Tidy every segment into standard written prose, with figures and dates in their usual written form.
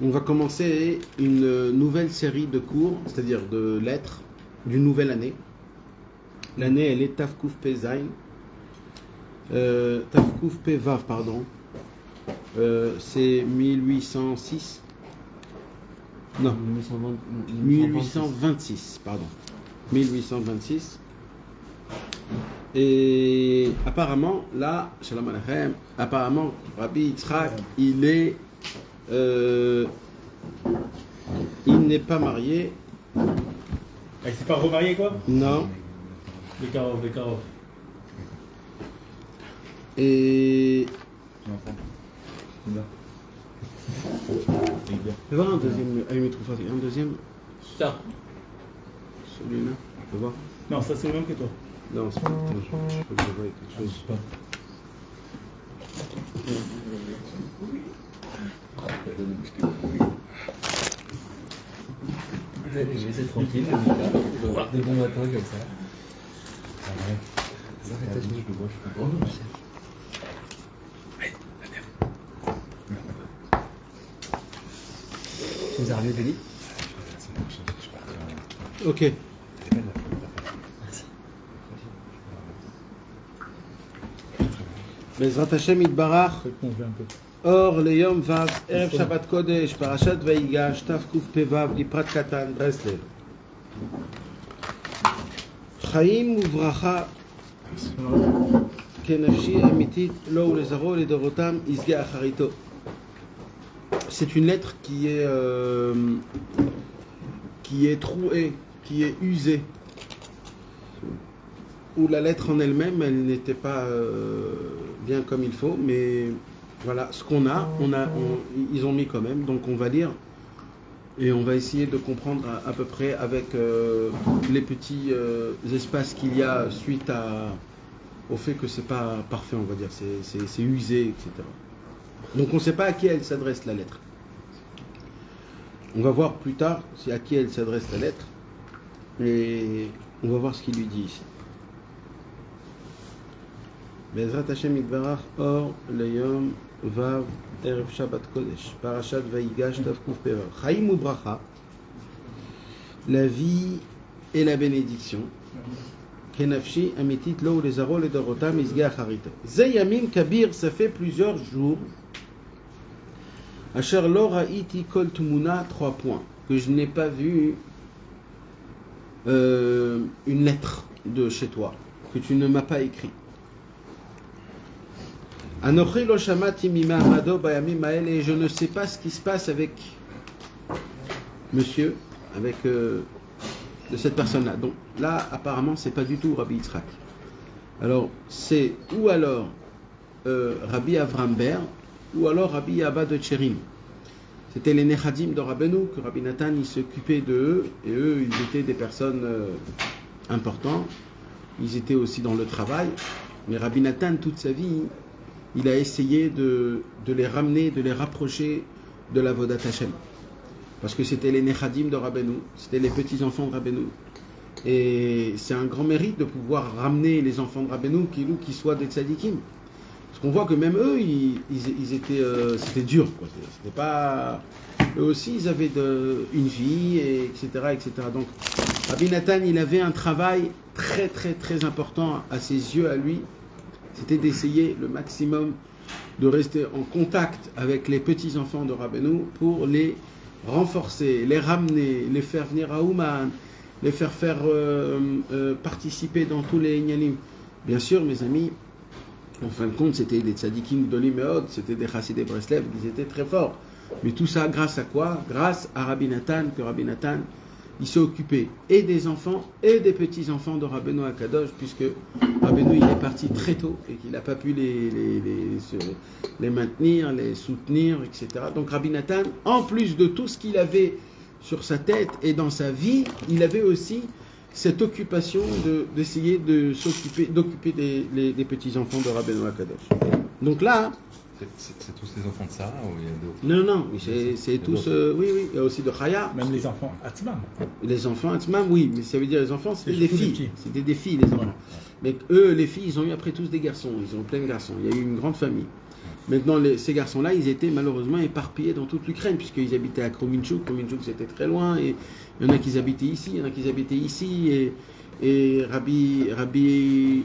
On va commencer une nouvelle série de cours, c'est-à-dire de lettres d'une nouvelle année. L'année, elle est Tafkouf Pe Zain. Tafkouf Pe Vav, pardon. C'est 1806. Non, 1826, pardon. 1826. Et apparemment, là, Shalom Aleichem, apparemment, Rabbi Yitzhak, il n'est pas marié. Il s'est pas remarié, quoi? Non. Bekarov. Et fais voir un deuxième. Allez, un deuxième. Ça. Celui-là, on peut voir. Non, ça c'est le même que toi. Non, c'est pas. Attends, je peux que je vois quelque chose. Je vais laisser tranquille, je vais voir des bons matins comme ça. Ah ouais. Ça fait je le vois, je peux pas. Tu nous as ramené Denis? Ok. Bezrat Hashem Yitbarach. Or, Leyom Vav, Erev Shabbat Kodesh, Parashat Vayigash, Tafkuf Pevav, Liprat Katan, Breslev. Chaim Uvracha, Kenafshi Emitit, Lo Ulezaro, Ledorotam, Izge Acharito. C'est une lettre qui est trouée, qui est usée. Où la lettre en elle-même, elle n'était pas bien comme il faut, mais voilà, ce qu'on a, ils ont mis quand même, donc on va lire et on va essayer de comprendre à peu près avec les petits espaces qu'il y a suite au fait que c'est pas parfait, on va dire, c'est usé, etc. Donc on ne sait pas à qui elle s'adresse la lettre. On va voir plus tard à qui elle s'adresse la lettre et on va voir ce qu'il lui dit ici. Bezrat Hashem Yitbarach, Or Leyom Vav Erev Shabbat Kodesh, Parashat Vayigash Tafkuf Pevav. Chaim Ubracha, la vie et la bénédiction. Kenafshi Amitit Lo Lezaro Ledorotam Izge Acharito. Zeyamim Kabir, ça fait plusieurs jours. Asher Lo Ra'iti Kol Tumuna, 3 points. Que je n'ai pas vu une lettre de chez toi, que tu ne m'as pas écrit. Anochi lo shamati mima amado bayamim hael, et je ne sais pas ce qui se passe avec monsieur, avec de cette personne-là. Donc là, apparemment, c'est pas du tout Rabbi Yitzhak. Alors, c'est ou alors Rabbi Avram Ber, ou alors Rabbi Abba de Tcherim. C'était les Nechadim de Rabbeinu, que Rabbi Nathan il s'occupait de eux, et eux, ils étaient des personnes importantes. Ils étaient aussi dans le travail. Mais Rabbi Nathan, toute sa vie, il a essayé de les ramener, de les rapprocher de la Vodat Hashem. Parce que c'était les Nechadim de Rabbeinu, c'était les petits-enfants de Rabbeinu. Et c'est un grand mérite de pouvoir ramener les enfants de Rabbeinu qui soient des tzadikim. Parce qu'on voit que même eux, ils étaient, c'était dur, quoi. C'était pas... Eux aussi, ils avaient une vie, etc., etc. Donc, Rabbi Nathan, il avait un travail très, très, très important à ses yeux, à lui. C'était d'essayer le maximum de rester en contact avec les petits-enfants de Rabbeinu pour les renforcer, les ramener, les faire venir à Ouman, les faire participer dans tous les Inyanim. Bien sûr, mes amis, en fin de compte, c'était des tzadikim gdolim meod, c'était des chassidei Breslev, ils étaient très forts. Mais tout ça, grâce à quoi? Grâce à Rabbi Nathan, que Rabbi Nathan, il s'est occupé et des enfants et des petits-enfants de Rabbeinu Akadosh, puisque Rabbeinu il est parti très tôt et qu'il n'a pas pu les maintenir, les soutenir, etc. Donc Rabbi Nathan, en plus de tout ce qu'il avait sur sa tête et dans sa vie, il avait aussi cette occupation d'essayer d'occuper des petits-enfants de Rabbeinu Akadosh. Donc là... C'est tous les enfants de Sarah ou il y a d'autres? Non, c'est tous... oui, il y a aussi de Chaya. Même les enfants Atzmam. Les enfants Atzmam, oui, mais ça veut dire les enfants, c'était des filles. C'était des filles, les enfants. Mais eux, les filles, ils ont eu après tous des garçons. Ils ont plein de garçons. Il y a eu une grande famille. Maintenant, ces garçons-là, ils étaient malheureusement éparpillés dans toute l'Ukraine, puisqu'ils habitaient à Kremenchuk. Kremenchuk, c'était très loin. Et il y en a qui habitaient ici, il y en a qui habitaient ici. Et Rabbi,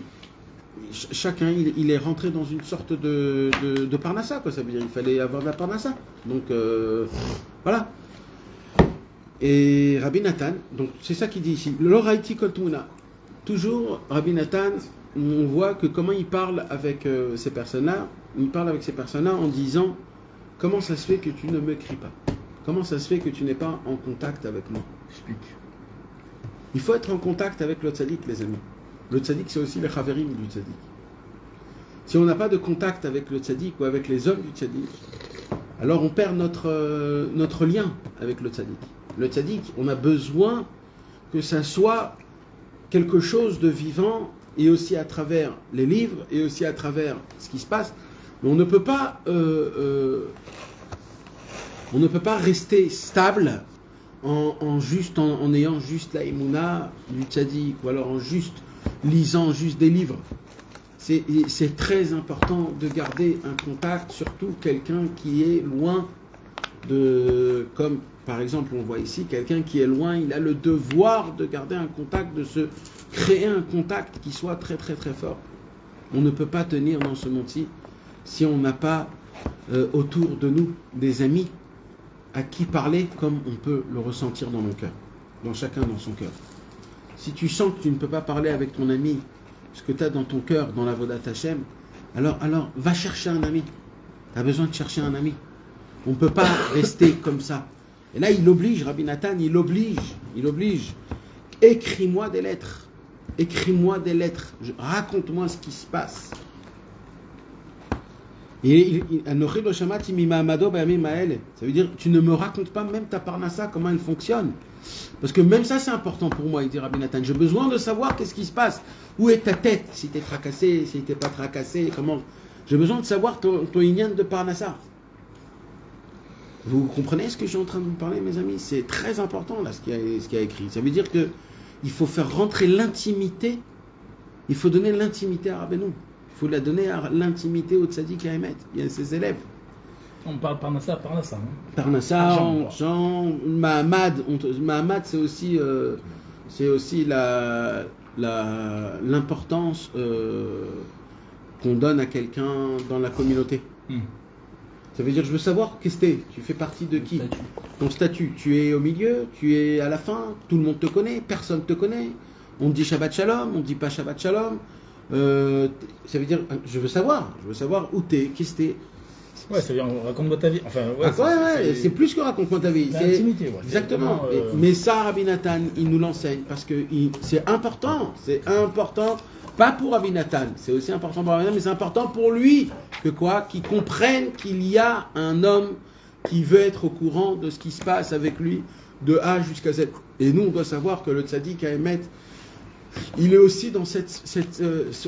chacun, il est rentré dans une sorte de parnassa, quoi. Ça veut dire qu'il fallait avoir de la parnassa. Donc, voilà. Et Rabbi Nathan, donc c'est ça qu'il dit ici. L'oraiti koltmuna. Toujours, Rabbi Nathan, on voit que comment il parle avec ces personnes-là. Il parle avec ces personnes-là en disant: comment ça se fait que tu ne me cries pas? Comment ça se fait que tu n'es pas en contact avec moi? Explique. Il faut être en contact avec le tzaddik, les amis. Le tzaddik, c'est aussi le chaverim du tzaddik. Si on n'a pas de contact avec le tzaddik ou avec les hommes du tzaddik, alors on perd notre lien avec le tzaddik. Le tzaddik, on a besoin que ça soit quelque chose de vivant, et aussi à travers les livres, et aussi à travers ce qui se passe. Mais on ne peut pas rester stable en ayant juste la émouna du tzaddik, ou alors en juste lisant juste des livres. C'est très important de garder un contact, surtout quelqu'un qui est loin comme par exemple on voit ici, quelqu'un qui est loin, il a le devoir de garder un contact, de se créer un contact qui soit très très très fort. On ne peut pas tenir dans ce monde-ci si on n'a pas autour de nous des amis à qui parler comme on peut le ressentir dans nos cœurs, dans chacun dans son cœur. Si tu sens que tu ne peux pas parler avec ton ami ce que tu as dans ton cœur, dans la Vodat Hashem, alors va chercher un ami. Tu as besoin de chercher un ami. On ne peut pas rester comme ça. Et là, il oblige, Rabbi Nathan, il oblige. Écris-moi des lettres. Raconte-moi ce qui se passe. Et ça veut dire, tu ne me racontes pas même ta parnassa, comment elle fonctionne. Parce que même ça, c'est important pour moi, il dit Rabbi Nathan. J'ai besoin de savoir qu'est-ce qui se passe. Où est ta tête? Si tu es tracassé, si tu n'es pas tracassé, comment. J'ai besoin de savoir ton inyan de parnassa. Vous comprenez ce que je suis en train de vous parler, mes amis? C'est très important, là, ce qu'il y a écrit. Ça veut dire que il faut faire rentrer l'intimité. Il faut donner l'intimité à Rabbeinu. Il faut la donner à l'intimité au tzaddik à Emet. Il y a ses élèves. On parle Parnassa. Hein. Parnassa, Jean, Mahamad. Mahamad, c'est aussi l'importance qu'on donne à quelqu'un dans la communauté. Ça veut dire, je veux savoir qu'est-ce que t'es. Tu fais partie de qui? Ton statut. Tu es au milieu, tu es à la fin, tout le monde te connaît, personne te connaît. On te dit Shabbat Shalom, on ne dit pas Shabbat Shalom. Ça veut dire, je veux savoir où t'es, qu'est-ce que t'es. Ouais, ça veut dire, raconte-moi ta vie. Enfin, c'est plus que raconte-moi ta vie. L'intimité, ouais. Exactement. Mais ça, Rabbi Nathan, il nous l'enseigne parce que c'est important. C'est important, pas pour Rabbi Nathan, c'est aussi important pour Rabbi Nathan, mais c'est important pour lui qu'il comprenne qu'il y a un homme qui veut être au courant de ce qui se passe avec lui de A jusqu'à Z. Et nous, on doit savoir que le tzaddik à Emet, il est aussi dans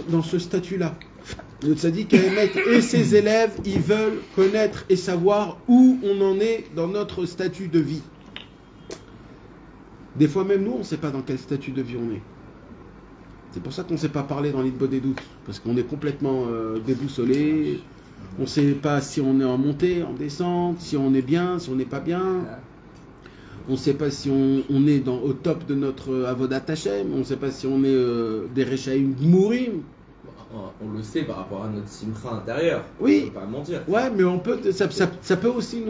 dans ce statut-là. Le tzaddik à Emet et ses élèves, ils veulent connaître et savoir où on en est dans notre statut de vie. Des fois même nous, on ne sait pas dans quel statut de vie on est. C'est pour ça qu'on ne sait pas parler dans l'Itbo des doutes, parce qu'on est complètement déboussolé. On ne sait pas si on est en montée, en descente, si on est bien, si on n'est pas bien. On ne sait pas si on est au top de notre Avodat Hashem. On ne sait pas si on est des Rechaim Gmurim. On le sait par rapport à notre simcha intérieur. Oui. On ne peut pas mentir. Ouais, mais ça peut aussi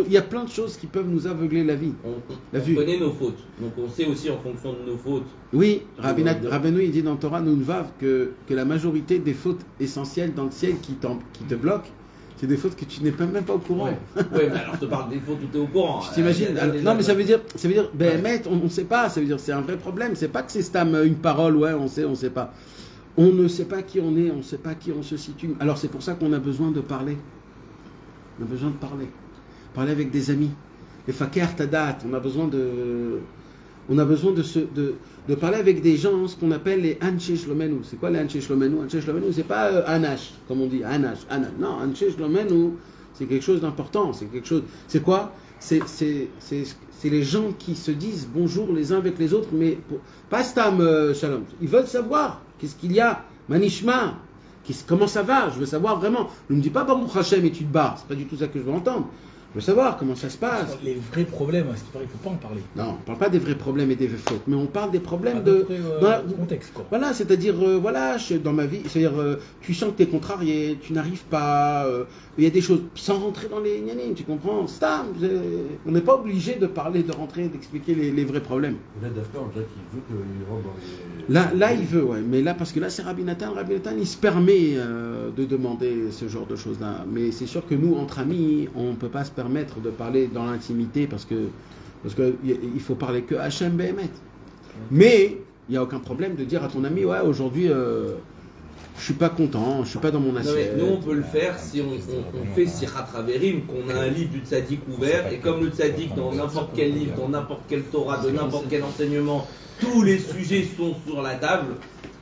il y a plein de choses qui peuvent nous aveugler la vie. On connaît nos fautes. Donc on sait aussi en fonction de nos fautes. Oui, Rabbeinu il dit dans Torah Nunvav que la majorité des fautes essentielles dans le ciel qui te bloquent, c'est des fautes que tu n'es même pas au courant. Ouais, mais alors je te parle des fautes où tu es au courant. Je t'imagine. Non, mais ça veut dire, on ne sait pas. Ça veut dire, c'est un vrai problème. C'est pas que c'est une parole, ouais, on sait pas. On ne sait pas qui on est, on ne sait pas qui on se situe. Alors c'est pour ça qu'on a besoin de parler. On a besoin de parler. Parler avec des amis. Les fakir tadat, on a besoin de parler avec des gens, ce qu'on appelle les Anshe Shlomenu. C'est quoi les Anshe Shlomenu? Anshe Shlomenu, c'est pas Anash, comme on dit, Anash. Non, Anshe Shlomenu, C'est quelque chose d'important. C'est quelque chose. C'est quoi? C'est les gens qui se disent bonjour les uns avec les autres, mais pas Stam Shalom. Ils veulent savoir qu'est-ce qu'il y a, Manishma, comment ça va. Je veux savoir vraiment. Ne me dis pas Baruch Hashem et tu te barres. C'est pas du tout ça que je veux entendre. Je veux savoir comment ça se passe. Les vrais problèmes, à ce qui paraît, il ne faut pas en parler. Non, on ne parle pas des vrais problèmes et des vraies fautes, mais on parle des problèmes du contexte, quoi. Voilà, c'est-à-dire, dans ma vie, c'est-à-dire, tu sens que tu es contrarié, tu n'arrives pas, il y a des choses, sans rentrer dans les gnanis, tu comprends? On n'est pas obligé de parler, de rentrer, d'expliquer les vrais problèmes. Là, d'accord, Jacques, il veut qu'il rentre dans les... Là, il veut, ouais, mais là, parce que là, c'est Rabbi Nathan, il se permet de demander ce genre de choses-là. Mais c'est sûr que nous, entre amis, on ne peut pas se permettre de parler dans l'intimité parce que il faut parler que Hachem Behemet. Mais il n'y a aucun problème de dire à ton ami, ouais, aujourd'hui je suis pas content, je suis pas dans mon assiette. Nous on peut le faire si on fait Sirat Raverim, qu'on a un livre du tzaddik ouvert, et comme le tzaddik dans n'importe quel livre, dans n'importe quelle Torah, de n'importe quel enseignement, tous les sujets sont sur la table.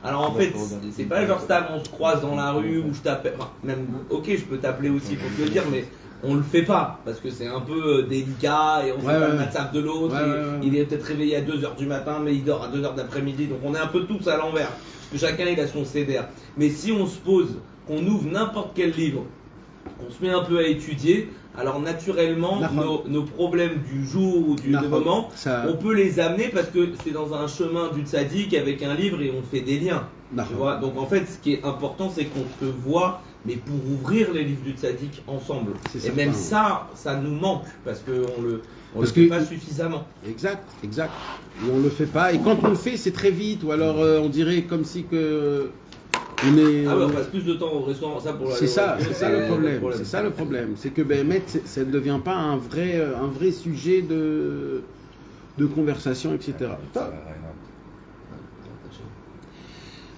Alors en fait, c'est pas genre on se croise dans la rue ou je t'appelle, enfin, même ok je peux t'appeler aussi pour te le dire, mais on le fait pas parce que c'est un peu délicat et on sait pas le WhatsApp de l'autre. Il est peut-être réveillé à 2h du matin mais il dort à 2h d'après-midi, donc on est un peu tous à l'envers parce que chacun il a son CDR. Mais si on se pose, qu'on ouvre n'importe quel livre, on se met un peu à étudier, alors naturellement nos problèmes du jour ou du moment, on peut les amener parce que c'est dans un chemin du tzaddik avec un livre et on fait des liens. Tu vois. Donc en fait ce qui est important c'est qu'on se voit, mais pour ouvrir les livres du tzaddik ensemble. Et certain, même ça nous manque parce qu'on le fait pas suffisamment. Exact. Et on le fait pas. Et quand on le fait, c'est très vite. Ou alors on dirait comme si que on passe plus de temps au restaurant. Ça pour c'est ça le problème. C'est ça le problème. C'est que ça ne devient pas un vrai sujet de conversation, etc.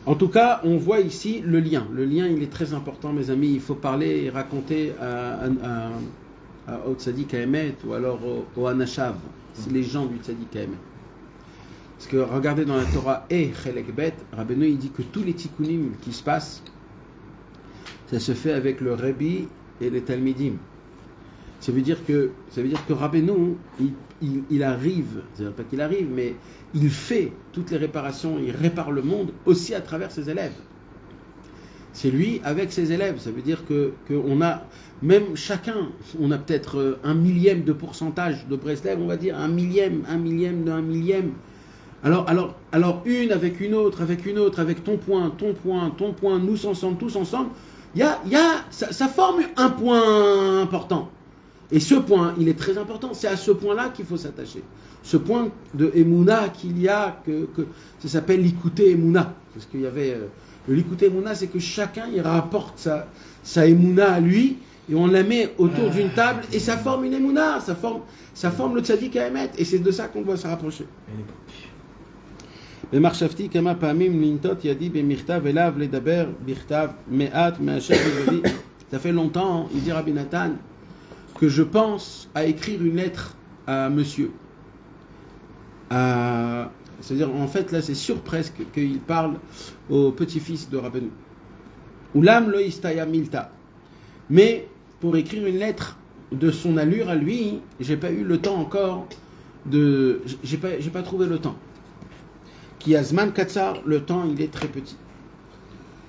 En tout cas, on voit ici le lien. Le lien, il est très important, mes amis. Il faut parler et raconter au Tzadik Haemet ou alors au Anashav. C'est les gens du Tzadik Haemet. Parce que regardez dans la Torah et Chelek Bet, Rabbeinu il dit que tous les tikkunim qui se passent, ça se fait avec le Rebbi et les Talmidim. Ça veut dire que Rabbeinu, il arrive, c'est-à-dire pas qu'il arrive, mais il fait toutes les réparations, il répare le monde aussi à travers ses élèves. C'est lui avec ses élèves. Ça veut dire que on a, même chacun, on a peut-être 1/1000 de pourcentage de Breslev, on va dire 1/1000 d'un millième. Alors une avec une autre, avec ton point, nous ensemble, tous ensemble, ça forme un point important. Et ce point, il est très important. C'est à ce point-là qu'il faut s'attacher. Ce point de Emouna qu'il y a, que ça s'appelle l'Ikouté Emouna. Parce qu'il y avait le l'Ikouté Emouna, c'est que chacun il rapporte sa Emouna à lui et on la met autour d'une table et ça forme une Emouna. Ça forme le Tzadik Haemet et c'est de ça qu'on doit se rapprocher. במחשבתי כמה פעמים לנטות ידי במכתב אליו לדבר בכתב מעט מאשר בלבי. Ça fait longtemps, il dit Rabbi Nathan, que je pense à écrire une lettre à monsieur. C'est-à-dire, en fait, là, c'est sûr presque qu'il parle au petit-fils de Rabbeinu. Ulam lo istaya milta. Mais, pour écrire une lettre de son allure à lui, j'ai pas eu le temps encore j'ai pas trouvé le temps. Ki azman katsar, le temps, il est très petit.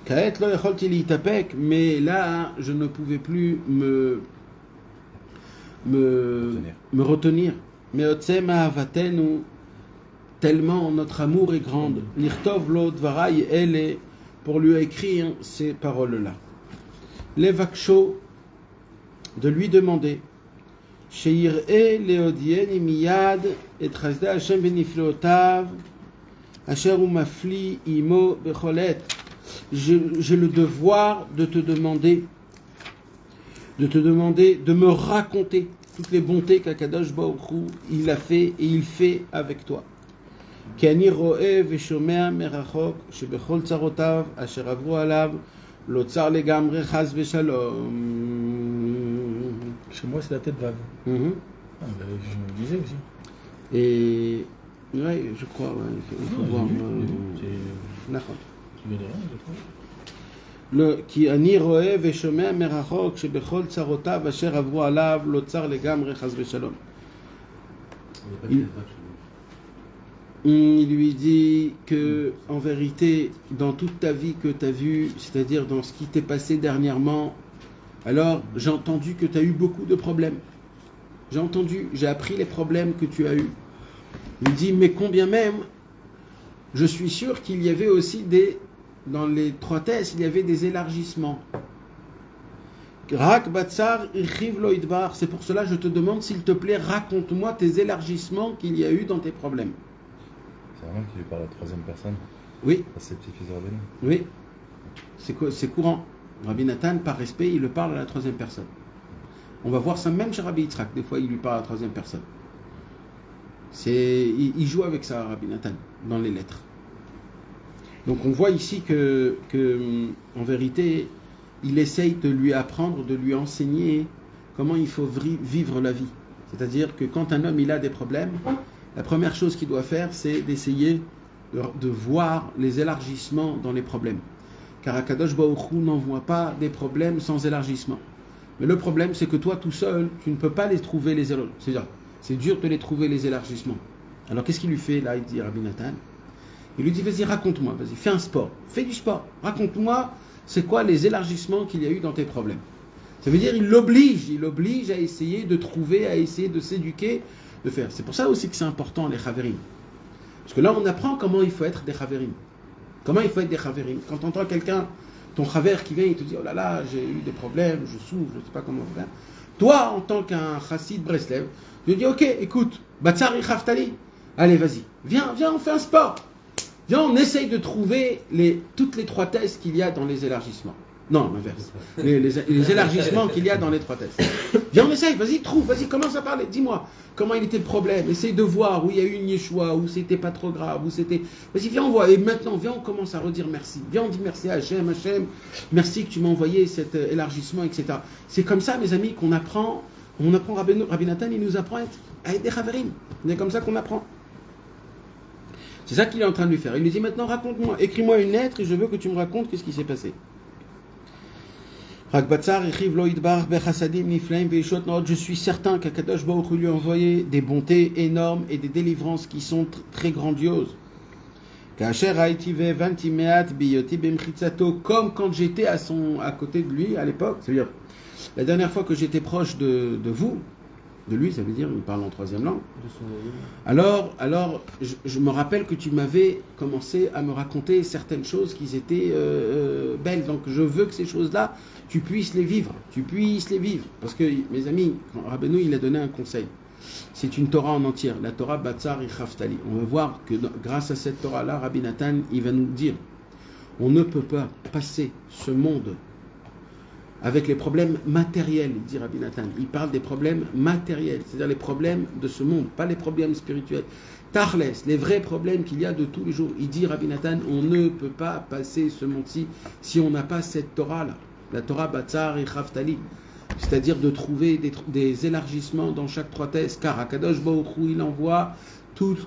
Kaet lo yacholti litapek, mais là, je ne pouvais plus me retenir. Mais otsema avatenu, tellement notre amour est grande. Lirtov lo dvarai ele, pour lui écrire ces paroles-là. Levaksho, de lui demander. Sheir e leodieni miyad et chasde Hashem beniflotav asher umafli imo becholet. J'ai le devoir de te demander, de me raconter toutes les bontés qu'Akadosh Baruch Hu il a fait et il fait avec toi. Ki ani ro'eh veshomea merachok shebechol tzarotav asher avru alav lo tsar legamre chas veshalom. Chez moi, c'est la tête vague. Je me disais aussi. Et ouais, je crois, il faut voir. Tu veux de rien, je crois. כי אני רואה ושומע מרחוק שבכל צרותיו אשר עברו עליו לא צר לגמרי חס ושלום. Il lui dit que, en vérité, dans toute ta vie que tu as vue, c'est-à-dire dans ce qui t'est passé dernièrement, alors j'ai entendu que tu as eu beaucoup de problèmes. J'ai appris les problèmes que tu as eus. Il dit, mais combien même, je suis sûr qu'il y avait aussi dans les 3 thèses, il y avait des élargissements. Rak batsar irchiv lo idbar. C'est pour cela que je te demande, s'il te plaît, raconte-moi tes élargissements qu'il y a eu dans tes problèmes. C'est vraiment qu'il lui parle à la 3e personne. Oui. À ses petits-fils de Rabbeinu. Oui. C'est courant. Rabbi Nathan, par respect, il le parle à la 3e personne. On va voir ça même chez Rabbi Yitzhak. Des fois, il lui parle à la 3e personne. Il joue avec ça, Rabbi Nathan, dans les lettres. Donc on voit ici que en vérité, il essaye de lui apprendre, de lui enseigner comment il faut vivre la vie. C'est-à-dire que quand un homme il a des problèmes, la première chose qu'il doit faire, c'est d'essayer de voir les élargissements dans les problèmes. Car Akadosh Baruch Hu n'envoie pas des problèmes sans élargissement. Mais le problème, c'est que toi, tout seul, tu ne peux pas les trouver, les élargissements. C'est-à-dire, c'est dur de les trouver, les élargissements. Alors, qu'est-ce qu'il lui fait, là, il dit Rabbi Nathan? Il lui dit, vas-y, raconte-moi, vas-y, fais un sport. Fais du sport. Raconte-moi, c'est quoi les élargissements qu'il y a eu dans tes problèmes. Ça veut dire, il l'oblige à essayer de trouver, à essayer de s'éduquer, de faire. C'est pour ça aussi que c'est important, les chaverim. Parce que là, on apprend comment il faut être des chaverim. Comment il faut être des chaverim. Quand tu entends quelqu'un, ton chaver qui vient, il te dit, oh là là, j'ai eu des problèmes, je souffre, je ne sais pas comment faire. Toi, en tant qu'un chassid Breslev, tu dis, ok, écoute, Batsar Ichaftali, allez, vas-y, viens, on fait un sport. Viens, on essaye de trouver toutes les 3 thèses qu'il y a dans les élargissements. Non, l'inverse. Les élargissements qu'il y a dans les 3 thèses. Viens, on essaye, vas-y, trouve, vas-y, commence à parler. Dis-moi, comment il était le problème. Essaye de voir où il y a eu une Yeshua, où c'était pas trop grave, où c'était... Vas-y, viens, on voit. Et maintenant, viens, on commence à redire merci. Viens, on dit merci à Hachem, merci que tu m'as envoyé cet élargissement, etc. C'est comme ça, mes amis, qu'on apprend. On apprend, Rabbi Nathan, il nous apprend à être des chaverim. C'est comme ça qu'on apprend. C'est ça qu'il est en train de lui faire. Il lui dit maintenant, raconte-moi, écris-moi une lettre et je veux que tu me racontes qu'est-ce qui s'est passé. Je suis certain qu'Akadosh Baruch Hu lui a envoyé des bontés énormes et des délivrances qui sont très grandioses. Comme quand j'étais à côté de lui à l'époque, c'est-à-dire la dernière fois que j'étais proche de vous, de lui, ça veut dire, il parle en 3e langue. Alors, je me rappelle que tu m'avais commencé à me raconter certaines choses qui étaient belles. Donc, je veux que ces choses-là, tu puisses les vivre. Parce que, mes amis, Rabbeinu, il a donné un conseil. C'est une Torah en entière, la Torah Batsar Ichaftali. On va voir que grâce à cette Torah-là, Rabbi Nathan, il va nous dire, on ne peut pas passer ce monde avec les problèmes matériels, il dit Rabbi Nathan. Il parle des problèmes matériels, c'est-à-dire les problèmes de ce monde, pas les problèmes spirituels. Tachles, les vrais problèmes qu'il y a de tous les jours. Il dit Rabbi Nathan, on ne peut pas passer ce monde-ci si on n'a pas cette Torah-là, la Torah Batsar et Chaftali, c'est-à-dire de trouver des élargissements dans chaque 3 thèses, car Akadosh Baruch Hu, il envoie tout le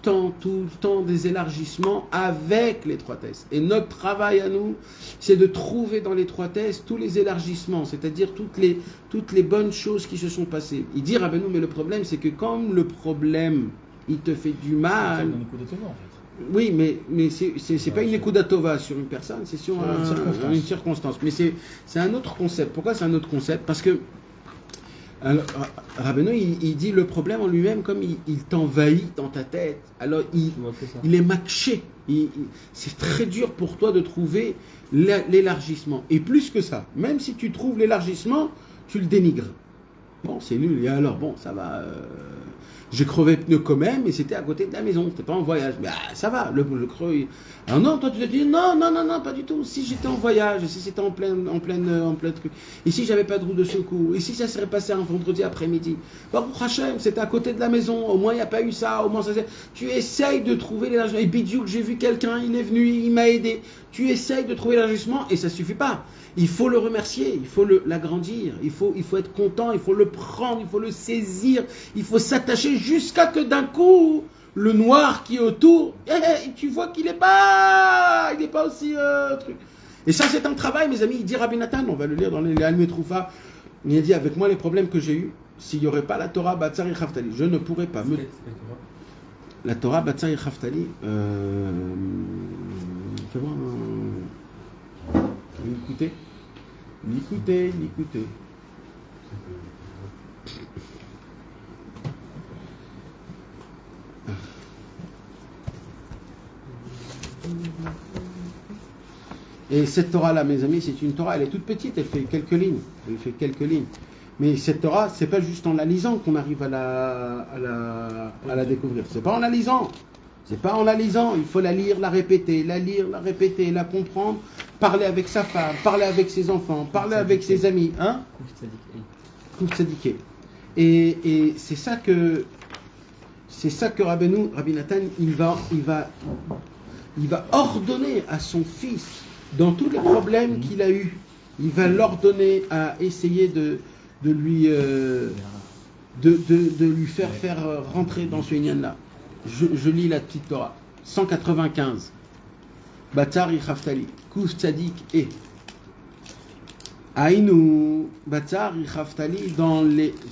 temps des élargissements avec les 3 thèses. Et notre travail à nous, c'est de trouver dans les 3 thèses tous les élargissements, c'est-à-dire toutes les bonnes choses qui se sont passées. Il dit Rabbeinu, mais le problème, c'est que comme le problème, il te fait du mal... Oui, mais c'est pas une Nekuda Tova sur une personne, c'est sur une circonstance. Mais c'est un autre concept. Pourquoi c'est un autre concept? Parce que Rabbeinu, il dit le problème en lui-même, comme il t'envahit dans ta tête, alors il est makché. C'est très dur pour toi de trouver l'élargissement. Et plus que ça, même si tu trouves l'élargissement, tu le dénigres. Bon, c'est nul. Et alors, bon, ça va... J'ai crevé pneu quand même, et c'était à côté de la maison, c'était pas en voyage. Mais ça va, le creux. Alors non, toi tu te dis non, pas du tout. Si j'étais en voyage, si c'était en plein truc, et si j'avais pas de roue de secours, et si ça serait passé un vendredi après-midi, Baruch Hashem, c'était à côté de la maison, au moins il n'y a pas eu ça, au moins ça c'est. Tu essayes de trouver l'élargissement. Et Bidiouk, j'ai vu quelqu'un, il est venu, il m'a aidé. Tu essayes de trouver l'élargissement, et ça suffit pas. Il faut le remercier, il faut l'agrandir, il faut être content, il faut le prendre, il faut le saisir, il faut s'attacher jusqu'à que d'un coup, le noir qui est autour, tu vois qu'il n'est pas aussi truc. Et ça, c'est un travail, mes amis. Il dit Rabbi Nathan, on va le lire dans les Almé Troufa. Il a dit, avec moi, les problèmes que j'ai eus, s'il n'y aurait pas la Torah Batzar Chaftali, je ne pourrais pas me... La Torah Batzar Chaftali, fais voir l'écouter. Et cette Torah-là, mes amis, c'est une Torah, elle est toute petite, elle fait quelques lignes. Mais cette Torah, c'est pas juste en la lisant qu'on arrive à la découvrir. C'est pas en la lisant. Il faut la lire, la répéter, la comprendre, parler avec sa femme, parler avec ses enfants, parler avec ses amis. Hein? Kouf Tzadiké. Et c'est ça que Rabbi Nathan, il va ordonner à son fils dans tous les problèmes qu'il a eus. Il va l'ordonner à essayer de lui faire rentrer dans ce Inyan-là. Je lis la petite Torah. 195. Batzar Chaftali. Kouf Tzadik et. Aïnou Batzar Chaftali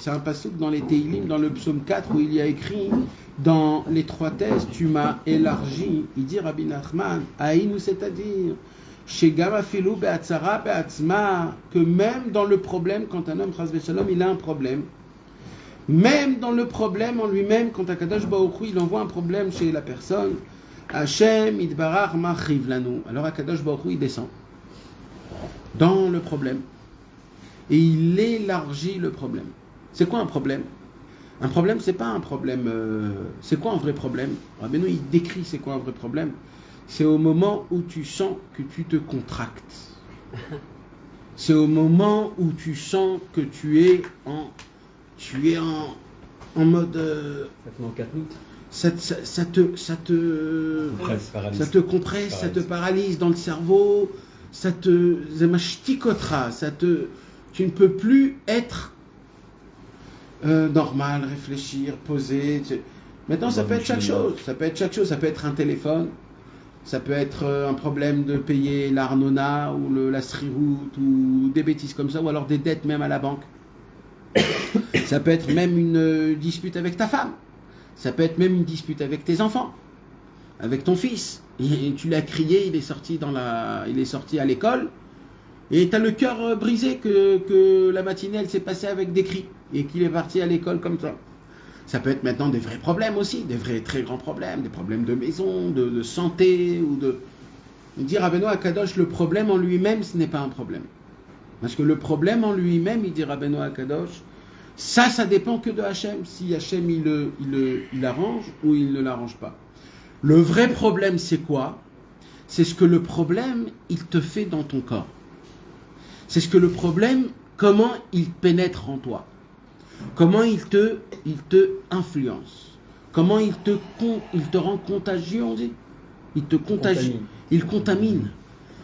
c'est un passouk dans les Teilim, dans le psaume 4 où il y a écrit dans l'étroitesse tu m'as élargi. Il dit Rabbi Nachman, Aïnou, c'est-à-dire chez Gama Filou Be'atzara Be'atzma, que même dans le problème, quand un homme Chas v'Shalom, il a un problème, même dans le problème en lui-même, quand Akadosh Baruch Hu, il envoie un problème chez la personne, Hashem Idbarach Machiv Lanu, alors Akadosh Baruch Hu, il descend dans le problème et il élargit le problème. C'est quoi un problème? Un problème, c'est pas un problème. C'est quoi un vrai problème? Rabbeinu, il décrit c'est quoi un vrai problème. C'est au moment où tu sens que tu te contractes. C'est au moment où tu sens que tu es en mode. Ça te manque 4 minutes. Ça te compresse, ça te paralyse dans le cerveau, ça te zamashtikotera, tu ne peux plus être normal, réfléchir, poser. Maintenant, ça peut être chaque chose. Ça peut être un téléphone, ça peut être un problème de payer l'Arnona ou la Sriroute ou des bêtises comme ça, ou alors des dettes même à la banque. Ça peut être même une dispute avec ta femme. Ça peut être même une dispute avec tes enfants, avec ton fils. Et tu l'as crié, il est sorti à l'école, et tu as le cœur brisé que la matinée elle s'est passée avec des cris, et qu'il est parti à l'école comme ça. Ça peut être maintenant des vrais problèmes aussi, des vrais très grands problèmes, des problèmes de maison, de santé, ou de... Dire à Benoît Akadosh, le problème en lui-même, ce n'est pas un problème. Parce que le problème en lui-même, il dit à Benoît Akadosh, ça dépend que de Hachem, si Hachem il l'arrange ou il ne l'arrange pas. Le vrai problème, c'est quoi? C'est ce que le problème, il te fait dans ton corps. C'est ce que le problème, comment il pénètre en toi. Comment il te influence. Comment il te rend contagieux, on dit. Il te contagie. Il contamine.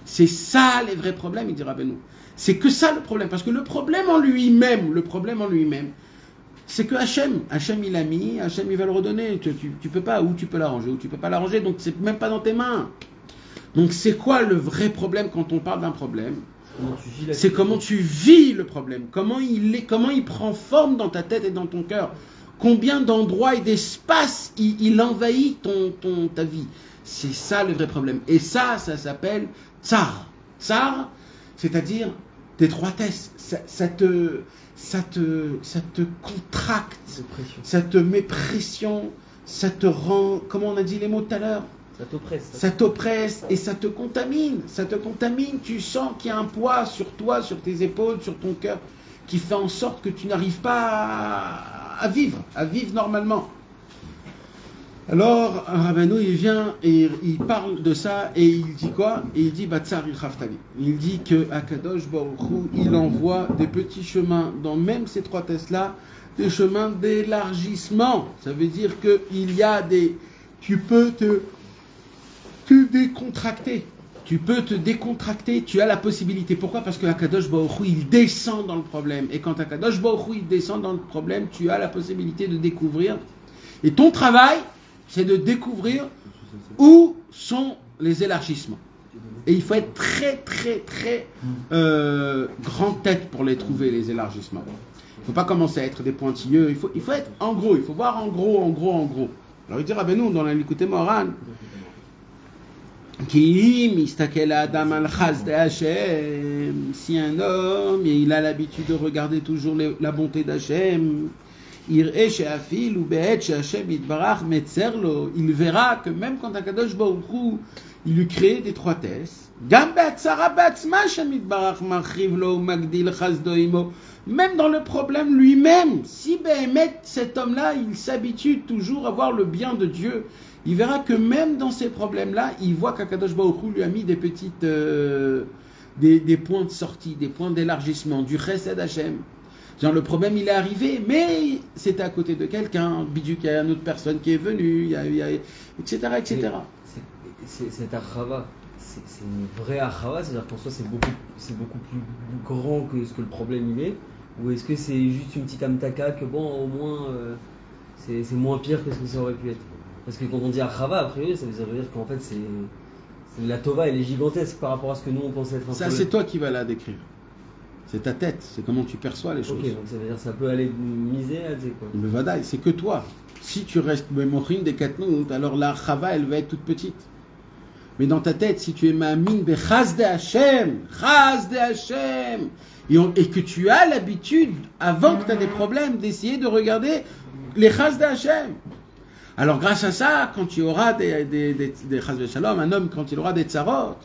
C'est ça les vrais problèmes, il dira Benoît. C'est que ça le problème. Parce que le problème en lui-même, c'est que Hachem il a mis, Hachem il va le redonner. Tu peux pas, ou tu peux l'arranger, ou tu peux pas l'arranger. Donc c'est même pas dans tes mains. Donc c'est quoi le vrai problème quand on parle d'un problème? C'est comment tu vis le problème. Comment il prend forme dans ta tête et dans ton cœur. Combien d'endroits et d'espaces il envahit ta vie. C'est ça le vrai problème. Et ça s'appelle tsar. Tsar, c'est-à-dire d'étroitesse. Ça te contracte. Ça te met pression. Ça te rend, comment on a dit les mots tout à l'heure? Ça t'oppresse et ça te contamine. Tu sens qu'il y a un poids sur toi, sur tes épaules, sur ton cœur, qui fait en sorte que tu n'arrives pas à vivre normalement. Alors, Rabbeinu, il vient et il parle de ça et il dit quoi? Et il dit Batzar Chaftali. Il dit que Akadosh Baruch Hu, il envoie des petits chemins dans même ces trois tests-là, des chemins d'élargissement. Ça veut dire qu'il y a tu peux te décontracter. Tu as la possibilité. Pourquoi? Parce que Akadosh Baruch Hu, il descend dans le problème. Et quand Akadosh Baruch Hu, il descend dans le problème, tu as la possibilité de découvrir. Et ton travail, c'est de découvrir où sont les élargissements. Et il faut être très, très, très grande tête pour les trouver, les élargissements. Il ne faut pas commencer à être des pointilleux. Il faut être en gros. Il faut voir en gros. Alors il dit Rabbeinu dans l'écouté Moran, si un homme il a l'habitude de regarder toujours la bonté d'Hachem, il verra que même quand Akadosh Baruch Hu il lui crée d'étroitesse, même dans le problème lui-même, si cet homme-là il s'habitue toujours à voir le bien de Dieu, il verra que même dans ces problèmes-là, il voit qu'Akadosh Baruch Hu lui a mis des petites des points de sortie, des points d'élargissement, du chesed Hashem. Genre le problème il est arrivé, mais c'était à côté de quelqu'un, bidou qu'il y a une autre personne qui est venue, etc. Cette achava, c'est une vraie achava, c'est-à-dire qu'en soi c'est beaucoup plus grand que ce que le problème il est, ou est-ce que c'est juste une petite amtaka que bon au moins c'est moins pire que ce que ça aurait pu être? Parce que quand on dit achava, a priori ça veut dire qu'en fait c'est la tova elle est gigantesque par rapport à ce que nous on pensait être un ça problème. C'est toi qui vas la décrire. C'est ta tête, c'est comment tu perçois les choses. Ok, donc ça veut dire que ça peut aller miser à dire quoi. Le vadaï, c'est que toi. Si tu restes Memochim des Katnout, alors la chava elle va être toute petite. Mais dans ta tête, si tu es Ma'amin Chaz de Hashem, et que tu as l'habitude, avant que tu aies des problèmes, d'essayer de regarder les Chaz de Hashem. Alors grâce à ça, quand tu auras des Chaz de Shalom, un homme quand il aura des tsarot,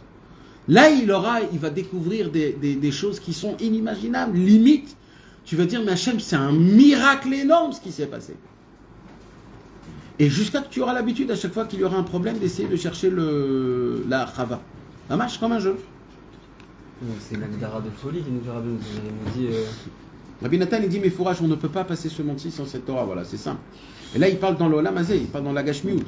là il va découvrir des choses qui sont inimaginables, limite. Tu vas dire, mais Hashem, c'est un miracle énorme ce qui s'est passé. Et jusqu'à que tu auras l'habitude, à chaque fois qu'il y aura un problème, d'essayer de chercher la chava. Ça marche comme un jeu. C'est l'agdara de folie qui nous dit... Rabbi Nathan, il dit, mais fourrage, on ne peut pas passer ce monde-ci sans cette Torah. Voilà, c'est simple. Et là, il parle dans l'Olam Hazé, il parle dans la Gashmiut.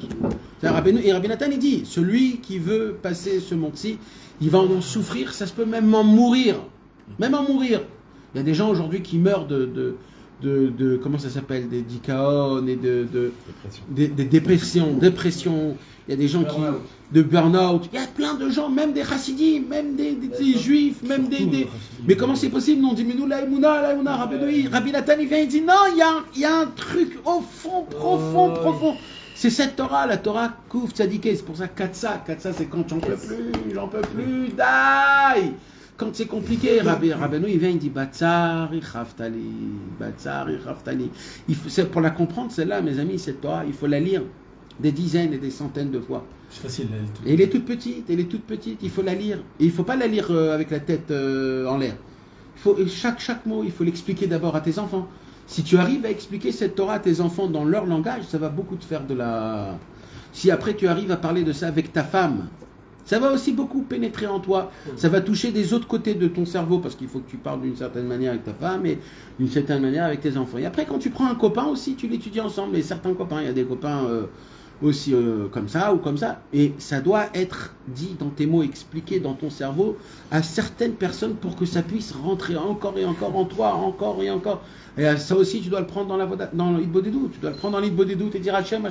Et Rabbi Nathan, il dit, celui qui veut passer ce monde-ci, il va en souffrir, ça se peut même en mourir. Même en mourir. Il y a des gens aujourd'hui qui meurent de comment ça s'appelle, des dikaon et des dépressions. Il y a des gens de burn-out. Il y a plein de gens, même des chassidim, même des juifs, même mais comment c'est possible? Non, on dit, mais nous, l'aïmouna, Rabbi Nathan, il vient, il dit, non, il y a un truc au fond, profond. C'est cette Torah, la Torah Kouf Tzadiké, c'est pour ça Katsa, c'est quand j'en peux plus, daï. Quand c'est compliqué, Rabbeinu il vient, il dit Batsar Ichaftali. Pour la comprendre, celle-là, mes amis, cette Torah, il faut la lire des dizaines et des centaines de fois. C'est facile, et elle est toute petite, il faut la lire. Et il ne faut pas la lire avec la tête en l'air. Chaque mot, il faut l'expliquer d'abord à tes enfants. Si tu arrives à expliquer cette Torah à tes enfants dans leur langage, ça va beaucoup te faire de la... Si après tu arrives à parler de ça avec ta femme, ça va aussi beaucoup pénétrer en toi. Ça va toucher des autres côtés de ton cerveau parce qu'il faut que tu parles d'une certaine manière avec ta femme et d'une certaine manière avec tes enfants. Et après, quand tu prends un copain aussi, tu l'étudies ensemble. Et certains copains, il y a des copains aussi comme ça ou comme ça. Et ça doit être dit dans tes mots, expliqué dans ton cerveau à certaines personnes pour que ça puisse rentrer encore et encore en toi, encore et encore. Et ça aussi, tu dois le prendre dans l'Hitbodedut. Tu dois le prendre dans l'Hitbodedut et dire Hachem.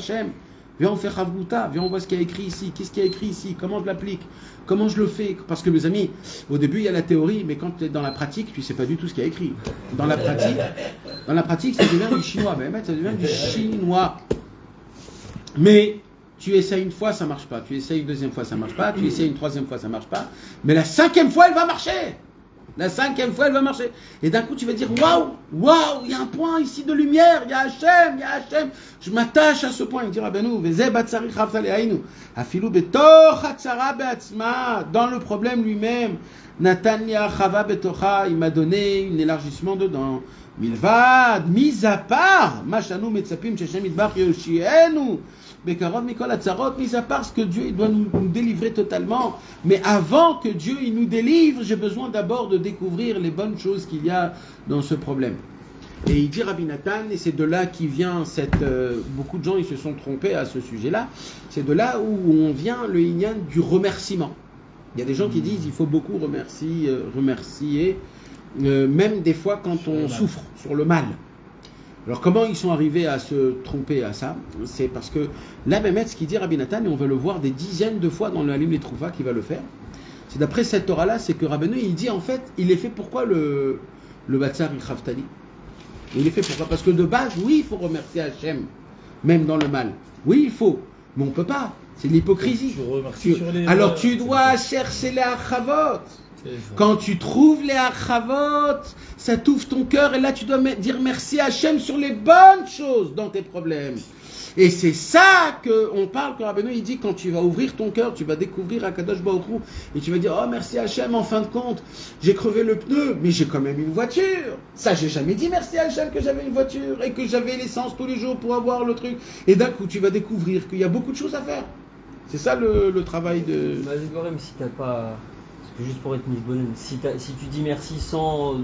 Viens, on fait Chavruta, viens, on voit ce qu'il y a écrit ici. Qu'est-ce qu'il y a écrit ici? Comment je l'applique? Comment je le fais? Parce que mes amis, au début, il y a la théorie, mais quand tu es dans la pratique, tu ne sais pas du tout ce qu'il y a écrit. Dans la pratique, ça devient du chinois. Ça devient du chinois. Mais tu essayes une fois, ça ne marche pas. Tu essayes une deuxième fois, ça ne marche pas. Tu essayes une troisième fois, ça ne marche pas. Mais la cinquième fois, elle va marcher. Et d'un coup, tu vas dire, waouh, il y a un point ici de lumière, il y a Hachem. Je m'attache à ce point. Il dit, Rabbeinu, dans le problème lui-même, Natanya Chava Betocha, il m'a donné un élargissement dedans. Milvad, mis à part, Machanu Metzapim, Shechem Idbach Yoshienu. Bekarov Mikol Atzarot, mis à part ce que Dieu il doit nous délivrer totalement. Mais avant que Dieu il nous délivre, j'ai besoin d'abord de découvrir les bonnes choses qu'il y a dans ce problème. Et il dit Rabbi Nathan, et c'est de là qui vient beaucoup de gens ils se sont trompés à ce sujet-là, c'est de là où on vient le inyan du remerciement. Il y a des gens qui disent il faut beaucoup remercier, même des fois quand on souffre sur le mal. Alors comment ils sont arrivés à se tromper à ça? C'est parce que là, ce qu'il dit Rabbi Nathan, et on va le voir des dizaines de fois dans le Halim les Trouva qui va le faire, c'est d'après cette Torah-là, c'est que Rabbeinu, il dit en fait, il est fait pourquoi le Batsar Khaftali? Il est fait pourquoi? Parce que de base, oui, il faut remercier Hachem, même dans le mal. Oui, il faut, mais on peut pas. C'est de l'hypocrisie. Alors tu dois chercher les achavot. Quand tu trouves les achavot, ça t'ouvre ton cœur et là tu dois dire merci à Hachem sur les bonnes choses dans tes problèmes. Et c'est ça qu'on parle, que Rabbeinu il dit, quand tu vas ouvrir ton cœur, tu vas découvrir Akadosh Baruch Hu et tu vas dire, oh merci Hachem, en fin de compte, j'ai crevé le pneu, mais j'ai quand même une voiture. Ça, j'ai jamais dit merci à Hachem que j'avais une voiture et que j'avais l'essence tous les jours pour avoir le truc. Et d'un coup, tu vas découvrir qu'il y a beaucoup de choses à faire. C'est ça le travail de... Même si t'as pas... Parce que juste pour être mis bonne, si tu dis merci sans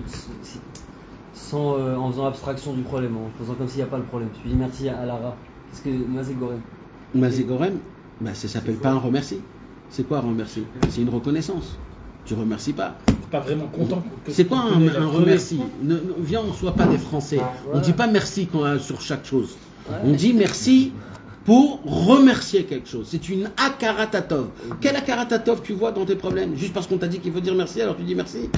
en faisant abstraction du problème, en faisant comme s'il n'y a pas le problème, tu dis merci à Lara. Qu'est-ce que Mazégorem? Mazégorem, ça s'appelle pas un remercie. C'est quoi un remercie? C'est une reconnaissance. Tu remercies pas. Pas vraiment content. C'est quoi un remercie? Viens, on ne soit pas des Français. On ne dit pas merci sur chaque chose. On dit merci pour remercier quelque chose. C'est une akaratatov. Quel akaratatov tu vois dans tes problèmes? Juste parce qu'on t'a dit qu'il faut dire merci, alors tu dis merci?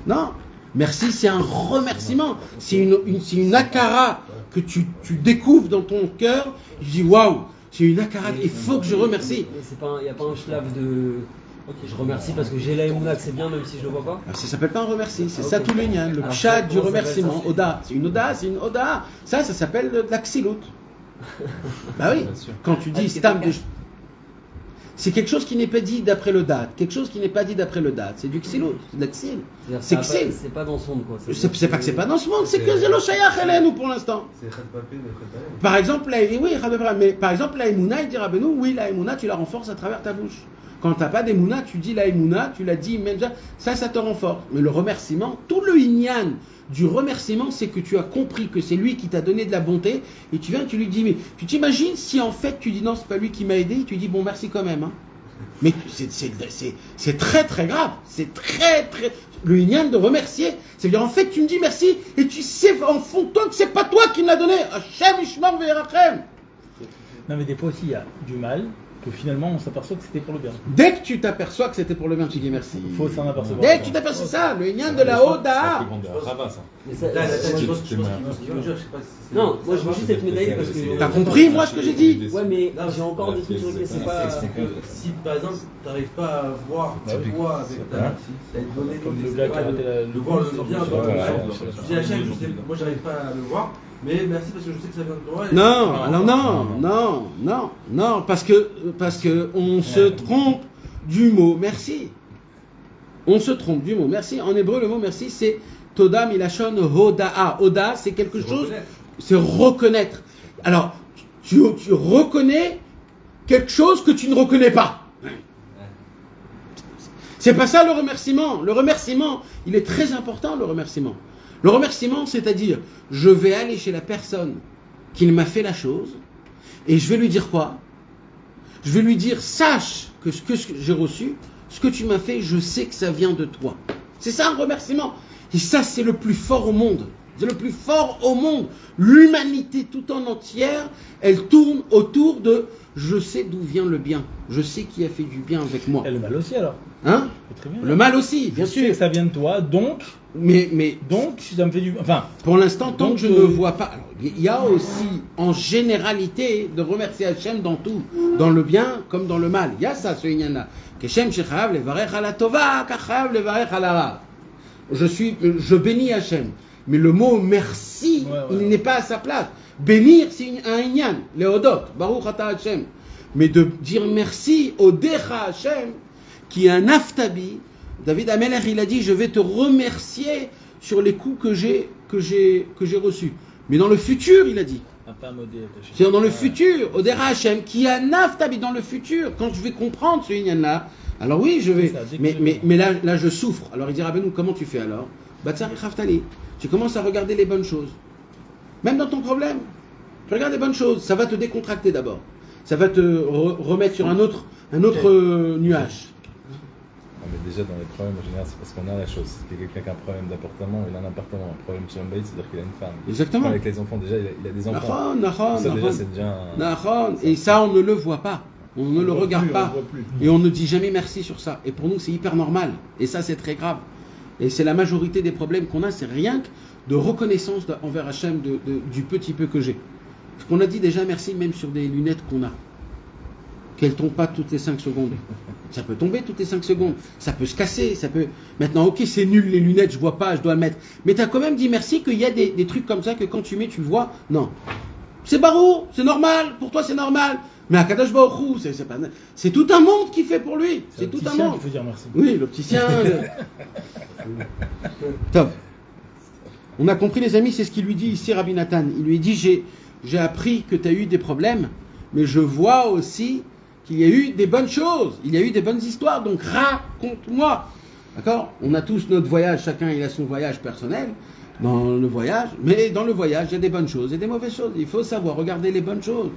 Non. Merci, c'est un remerciement. C'est une akara que tu découvres dans ton cœur. Je dis waouh, c'est une akara. Il faut que je remercie. Il n'y a pas un shlaf de... Ok, je remercie parce que j'ai la émouna que c'est bien même si je le vois pas. Alors, ça s'appelle pas un remercie, c'est ça tout le lien, le pshat du remerciement, oda. C'est une oda. Ça s'appelle de la ksilut. Bah oui, quand tu dis stam de... C'est quelque chose qui n'est pas dit d'après le date. Quelque chose qui n'est pas dit d'après le date. C'est du ksilut, c'est de la ksil. C'est ksil. C'est pas dans ce monde quoi. C'est pas que c'est pas dans ce monde, c'est que c'est le shayach elenu pour l'instant. Par exemple, la émouna, il dit Rabbeinu, oui, la émouna, tu la renforces à travers ta bouche. Quand tu n'as pas d'émouna, tu dis la émouna, tu l'as dit, ça te renforce. Mais le remerciement, tout le inyan du remerciement, c'est que tu as compris que c'est lui qui t'a donné de la bonté, et tu viens, tu lui dis, mais tu t'imagines si en fait tu dis non, c'est pas lui qui m'a aidé, tu dis bon merci quand même. Hein. Mais c'est très très grave, c'est très très... Le inyan de remercier, c'est-à-dire en fait tu me dis merci, et tu sais en fond de toi que c'est pas toi qui me l'as donné. Hashem Ishmar Ve'erachem. Non mais des fois aussi il y a du mal, que finalement on s'aperçoit que c'était pour le bien. Dès que tu t'aperçois que c'était pour le bien, tu dis merci. Il faut s'en apercevoir. Dès que tu t'aperçois, c'est ça, le lien de la Oda. Non, moi je veux juste être médaillé parce que... T'as compris moi ce que j'ai dit? Ouais mais j'ai encore des trucs sur lesquels c'est pas... Si par exemple t'arrives pas à voir toi avec ta donné le gars qui a raté de voir le bien dans le je dis à Hachem, moi j'arrive pas à le voir. Mais merci parce que je sais que ça vient de toi. Non, alors non, parce que on se trompe du mot merci. On se trompe du mot merci. En hébreu, le mot merci, c'est Toda Milashon Hoda'a. Hoda, c'est quelque chose, c'est reconnaître. Alors, tu reconnais quelque chose que tu ne reconnais pas. C'est pas ça le remerciement. Le remerciement, il est très important, le remerciement. Le remerciement, c'est-à-dire, je vais aller chez la personne qui m'a fait la chose, et je vais lui dire quoi? Je vais lui dire, sache que ce que j'ai reçu, ce que tu m'as fait, je sais que ça vient de toi. C'est ça un remerciement. Et ça, c'est le plus fort au monde. C'est le plus fort au monde. L'humanité tout en entière, elle tourne autour de je sais d'où vient le bien. Je sais qui a fait du bien avec moi. Et le mal aussi alors. Hein? Très bien. Le mal aussi, bien sûr. Ça vient de toi, donc. Donc ça me fait du. Enfin. Pour l'instant, tant que je ne vois pas. Alors, il y a aussi, en généralité, de remercier Hachem dans tout, dans le bien comme dans le mal. Il y a ça, ce inyan-là. Keshem shechav levarech ala tova, kachav levarech ala ra. Je bénis Hachem. Mais le mot merci, il n'est pas à sa place. Bénir, c'est un inyan, leodot, baruch ata Hachem. Mais de dire merci au decha Hachem, qui est un aftabi. David Amelech, il a dit, je vais te remercier sur les coups que j'ai reçus. Mais dans le futur, il a dit. C'est-à-dire dans le futur, au decha Hachem, qui est un aftabi dans le futur. Quand je vais comprendre ce inyan-là, alors oui, je vais. Mais là, je souffre. Alors il dit, Rabbeinu, comment tu fais alors? Batsar Khaftali. Tu commences à regarder les bonnes choses. Même dans ton problème. Tu regardes les bonnes choses. Ça va te décontracter d'abord. Ça va te remettre sur un autre nuage. déjà dans les problèmes, en général, c'est parce qu'on a la chose. Si quelqu'un qui a un problème d'appartement, il a un appartement. Un problème sur un bail, c'est-à-dire qu'il a une femme. Exactement. Avec les enfants, déjà, il a des enfants. Nahon, Ça, déjà, c'est déjà un... Et ça, on ne le voit pas. On ne le regarde plus, pas. on voit plus. Et on ne dit jamais merci sur ça. Et pour nous, c'est hyper normal. Et ça, c'est très grave. Et c'est la majorité des problèmes qu'on a, c'est rien que de reconnaissance envers Hachem du petit peu que j'ai. Parce qu'on a dit déjà merci même sur des lunettes qu'on a. Qu'elles ne tombent pas toutes les 5 secondes. Ça peut tomber toutes les 5 secondes. Ça peut se casser. Ça peut... Maintenant, ok, c'est nul les lunettes, je vois pas, je dois le mettre. Mais tu as quand même dit merci qu'il y a des trucs comme ça que quand tu mets, tu vois. Non. C'est barou, c'est normal. Pour toi, c'est normal. Mais à Kadosh Baruch Hu, c'est tout un monde qui fait pour lui. C'est tout un monde. Il faut dire merci. Oui, l'opticien. Top. On a compris, les amis, c'est ce qu'il lui dit ici, Rabbi Nathan. Il lui dit j'ai appris que tu as eu des problèmes, mais je vois aussi qu'il y a eu des bonnes choses, il y a eu des bonnes histoires, donc raconte-moi. D'accord ? On a tous notre voyage, chacun il a son voyage personnel dans le voyage, mais dans le voyage, il y a des bonnes choses et des mauvaises choses. Il faut savoir regarder les bonnes choses.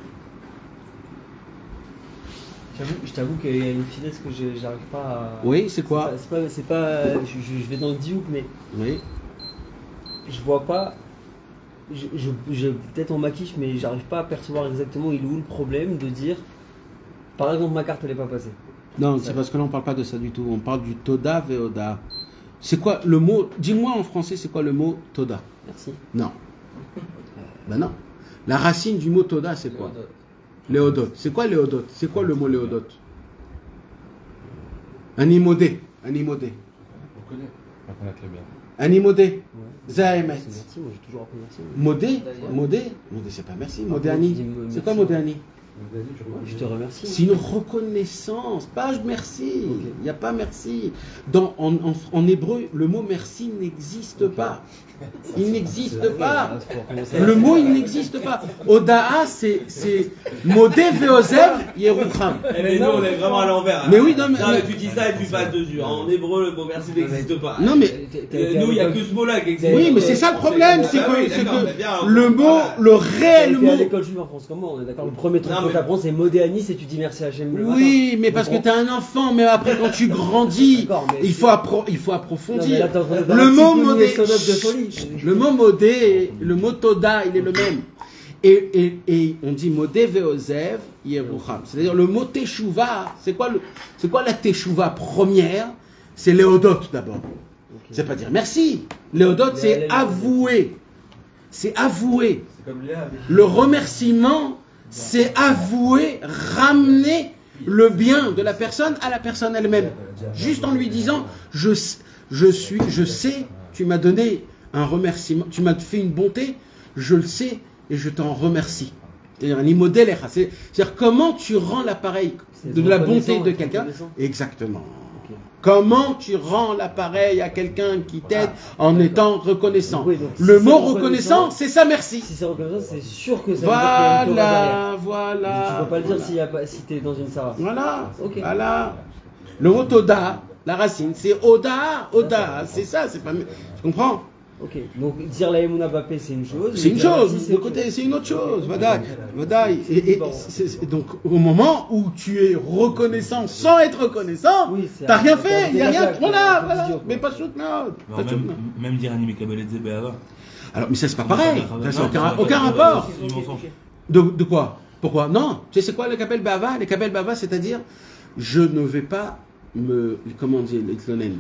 Je t'avoue qu'il y a une finesse que j'arrive pas à... Oui, c'est quoi ? C'est pas je vais dans le diouk, mais Oui. je vois pas... Je peut-être en maquiche, mais j'arrive pas à percevoir exactement il est où le problème de dire... Par exemple, ma carte elle est pas passée. Non, c'est parce que là on parle pas de ça du tout. On parle du Toda Veoda. C'est quoi le mot ? Dis-moi en français, c'est quoi le mot Toda ? Merci. Non. Ben non. La racine du mot Toda, c'est quoi ? Léodot. C'est quoi Léodot ? C'est quoi le mot Léodot ? Animodé. Animodé. On connaît. On connaît très bien. Animodé. Zahemet. Merci, moi j'ai toujours appris merci. Modé. Modé. Modé, c'est pas merci. Modéani. C'est quoi Modéani ? Je te remercie. C'est une reconnaissance, pas merci. Il n'y a pas merci. En hébreu, le mot merci n'existe pas. Il n'existe pas. Le mot, il n'existe pas. Odaa, c'est modé veozev yerucham. Mais nous, on est vraiment à l'envers. Mais oui, non, mais tu dis ça et tu passes dessus. En hébreu, le mot merci n'existe pas. Non, mais Nous, il n'y a que ce mot-là qui existe. oui, mais c'est ça le problème, c'est que le mot, Voilà. le réel T'es à mot. l'école juive en France, comment on est d'accord? Le premier truc Non, que mais- t'apprends c'est Modéanis et tu dis merci à Hachem le matin. Oui, mais parce que t'es un enfant, mais après quand tu grandis, D'accord, mais il faut Non, mais approfondir. là, t'es en train de faire Le un mot petit peu modé, une sonate de folie. le mot modé, le mot toda, il est le même. Et on dit modé veozev yerucham. C'est-à-dire le mot teshuva, c'est quoi la teshuva première? C'est léodot d'abord. C'est pas dire merci. Léodot, c'est avouer. C'est avouer. C'est comme Léa avec... Le remerciement, c'est avouer, ramener le bien de la personne à la personne elle-même. Juste en lui disant, je sais, tu m'as donné un remerciement, tu m'as fait une bonté, je le sais et je t'en remercie. C'est-à-dire un imodélecha. C'est-à-dire comment tu rends l'appareil de la bonté de quelqu'un. Exactement. Comment tu rends l'appareil à quelqu'un qui t'aide en étant reconnaissant. Oui, donc, Le si mot c'est reconnaissant, c'est ça, merci. Si c'est reconnaissant, c'est sûr que ça veut dire qu'il y a une Torah derrière. Voilà. Tu peux pas le dire si t'es dans une Sarah. Voilà. Ok. Voilà. Le mot Oda, la racine, c'est Oda. Oda, c'est ça, c'est pas. Tu comprends? Ok, donc dire la Emouna Bappé c'est une chose. C'est une dire chose, merci, de côté, c'est une autre chose. Vadaï. Donc, au moment où tu es reconnaissant sans être reconnaissant, Oui, c'est t'as rien un- fait, il n'y a c'est un rien. peu Voilà. idiot, Mais quoi. pas soutenable. Même dire Anime Kabbalet Zebehava. Alors, mais ça, c'est pas pareil. Ça, Non, n'a aucun rapport. C'est du mensonge. De quoi? Pourquoi? Non. Tu sais c'est quoi le Kabel Bava? Les Kabel Bava, c'est-à-dire, je ne vais pas comment dire, l'itlonen.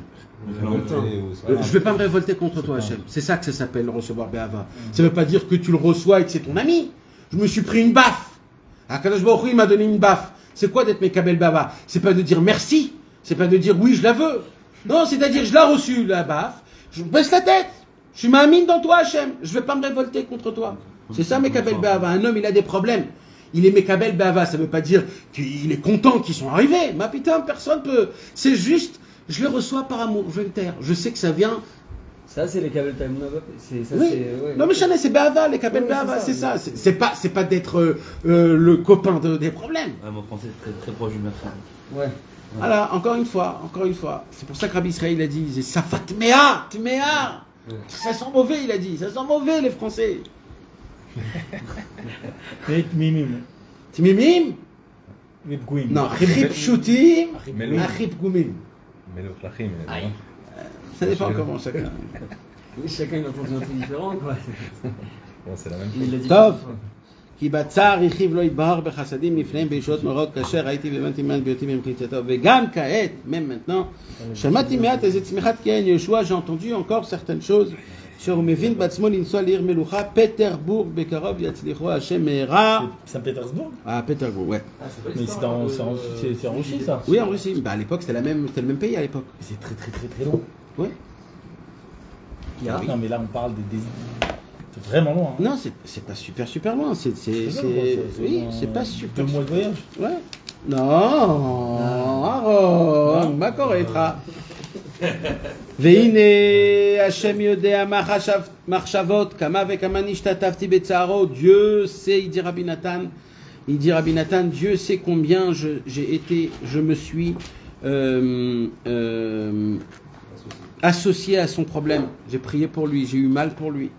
Je ne vais pas me révolter contre toi, Hachem. C'est ça que ça s'appelle recevoir Be'ava. Ça ne veut pas dire que tu le reçois et que c'est ton ami. Je me suis pris une baffe. Akadosh Baruch Hu, il m'a donné une baffe. C'est quoi d'être Mekabel Be'ava? C'est pas de dire merci. C'est pas de dire oui, je la veux. Non, c'est-à-dire je l'ai reçue, la baffe. Je baisse la tête. Je suis ma mine dans toi, Hachem. Je ne vais pas me révolter contre toi. C'est ça, Mekabel Be'ava. Un homme, il a des problèmes. Il est Mekabel Be'ava. Ça ne veut pas dire qu'il est content qu'ils sont arrivés. Ma putain, personne peut. C'est juste. Je les reçois par amour, je vais me taire. Je sais que ça vient. Ça c'est les Kabel Taimouna Bappé. Ça, Oui. c'est, ouais, Non mais Chanel, c'est Be'ava, les Kabel Oui, Be'ava, c'est c'est ça. ça. C'est pas d'être le copain des problèmes. Ouais, mon français est très, très proche du merci. Ouais. Voilà, encore une fois. C'est pour ça que Rabbi Israël a dit, il disait Safat Tmea. Ça sent mauvais, il a dit. Ça sent mauvais, les Français. Et Mimim. Timimim? Vipguim. Non, Achib Shutim, Meloum. Achib Gumim. Mais l'autre lachim, Aïe. Ça dépend comment chacun. Chacun il a pensé un truc différent, quoi. bon, c'est la même Il chose. l'a dit. טוב, כי בצער הרחיב לא יתבהר בחסדים נפלאים בישועות נוראות כאשר הייתי והבנתי מעט בהיותי במחיצתו וגם כעת, même maintenant, שמעתי מעט איזה צמיחת כהן יהושע, j'ai entendu encore certaines choses שהוא מבין בעצמו לנסוע לעיר מלוכה פטרבורג בקרוב יצליחו השם מהרה. Saint-Pétersbourg. Ah, Pétersbourg, ouais. Mais c'est en Russie, ça. Oui, en Russie. Bah, à l'époque, c'était le même pays à l'époque. C'est très long. Ouais. Non, mais là, on parle des. C'est vraiment loin. Hein. Non, c'est pas super loin. Oui, c'est pas super. 2 mois de voyage. Ouais. Non, Aaron, מה קורה איתך? והנה השם יודע מחשבות כמה וכמה נשתתפתי בצערו. Dieu sait, il dit Rabbi Nathan, Dieu sait combien je me suis associé à son problème. J'ai prié pour lui, j'ai eu mal pour lui.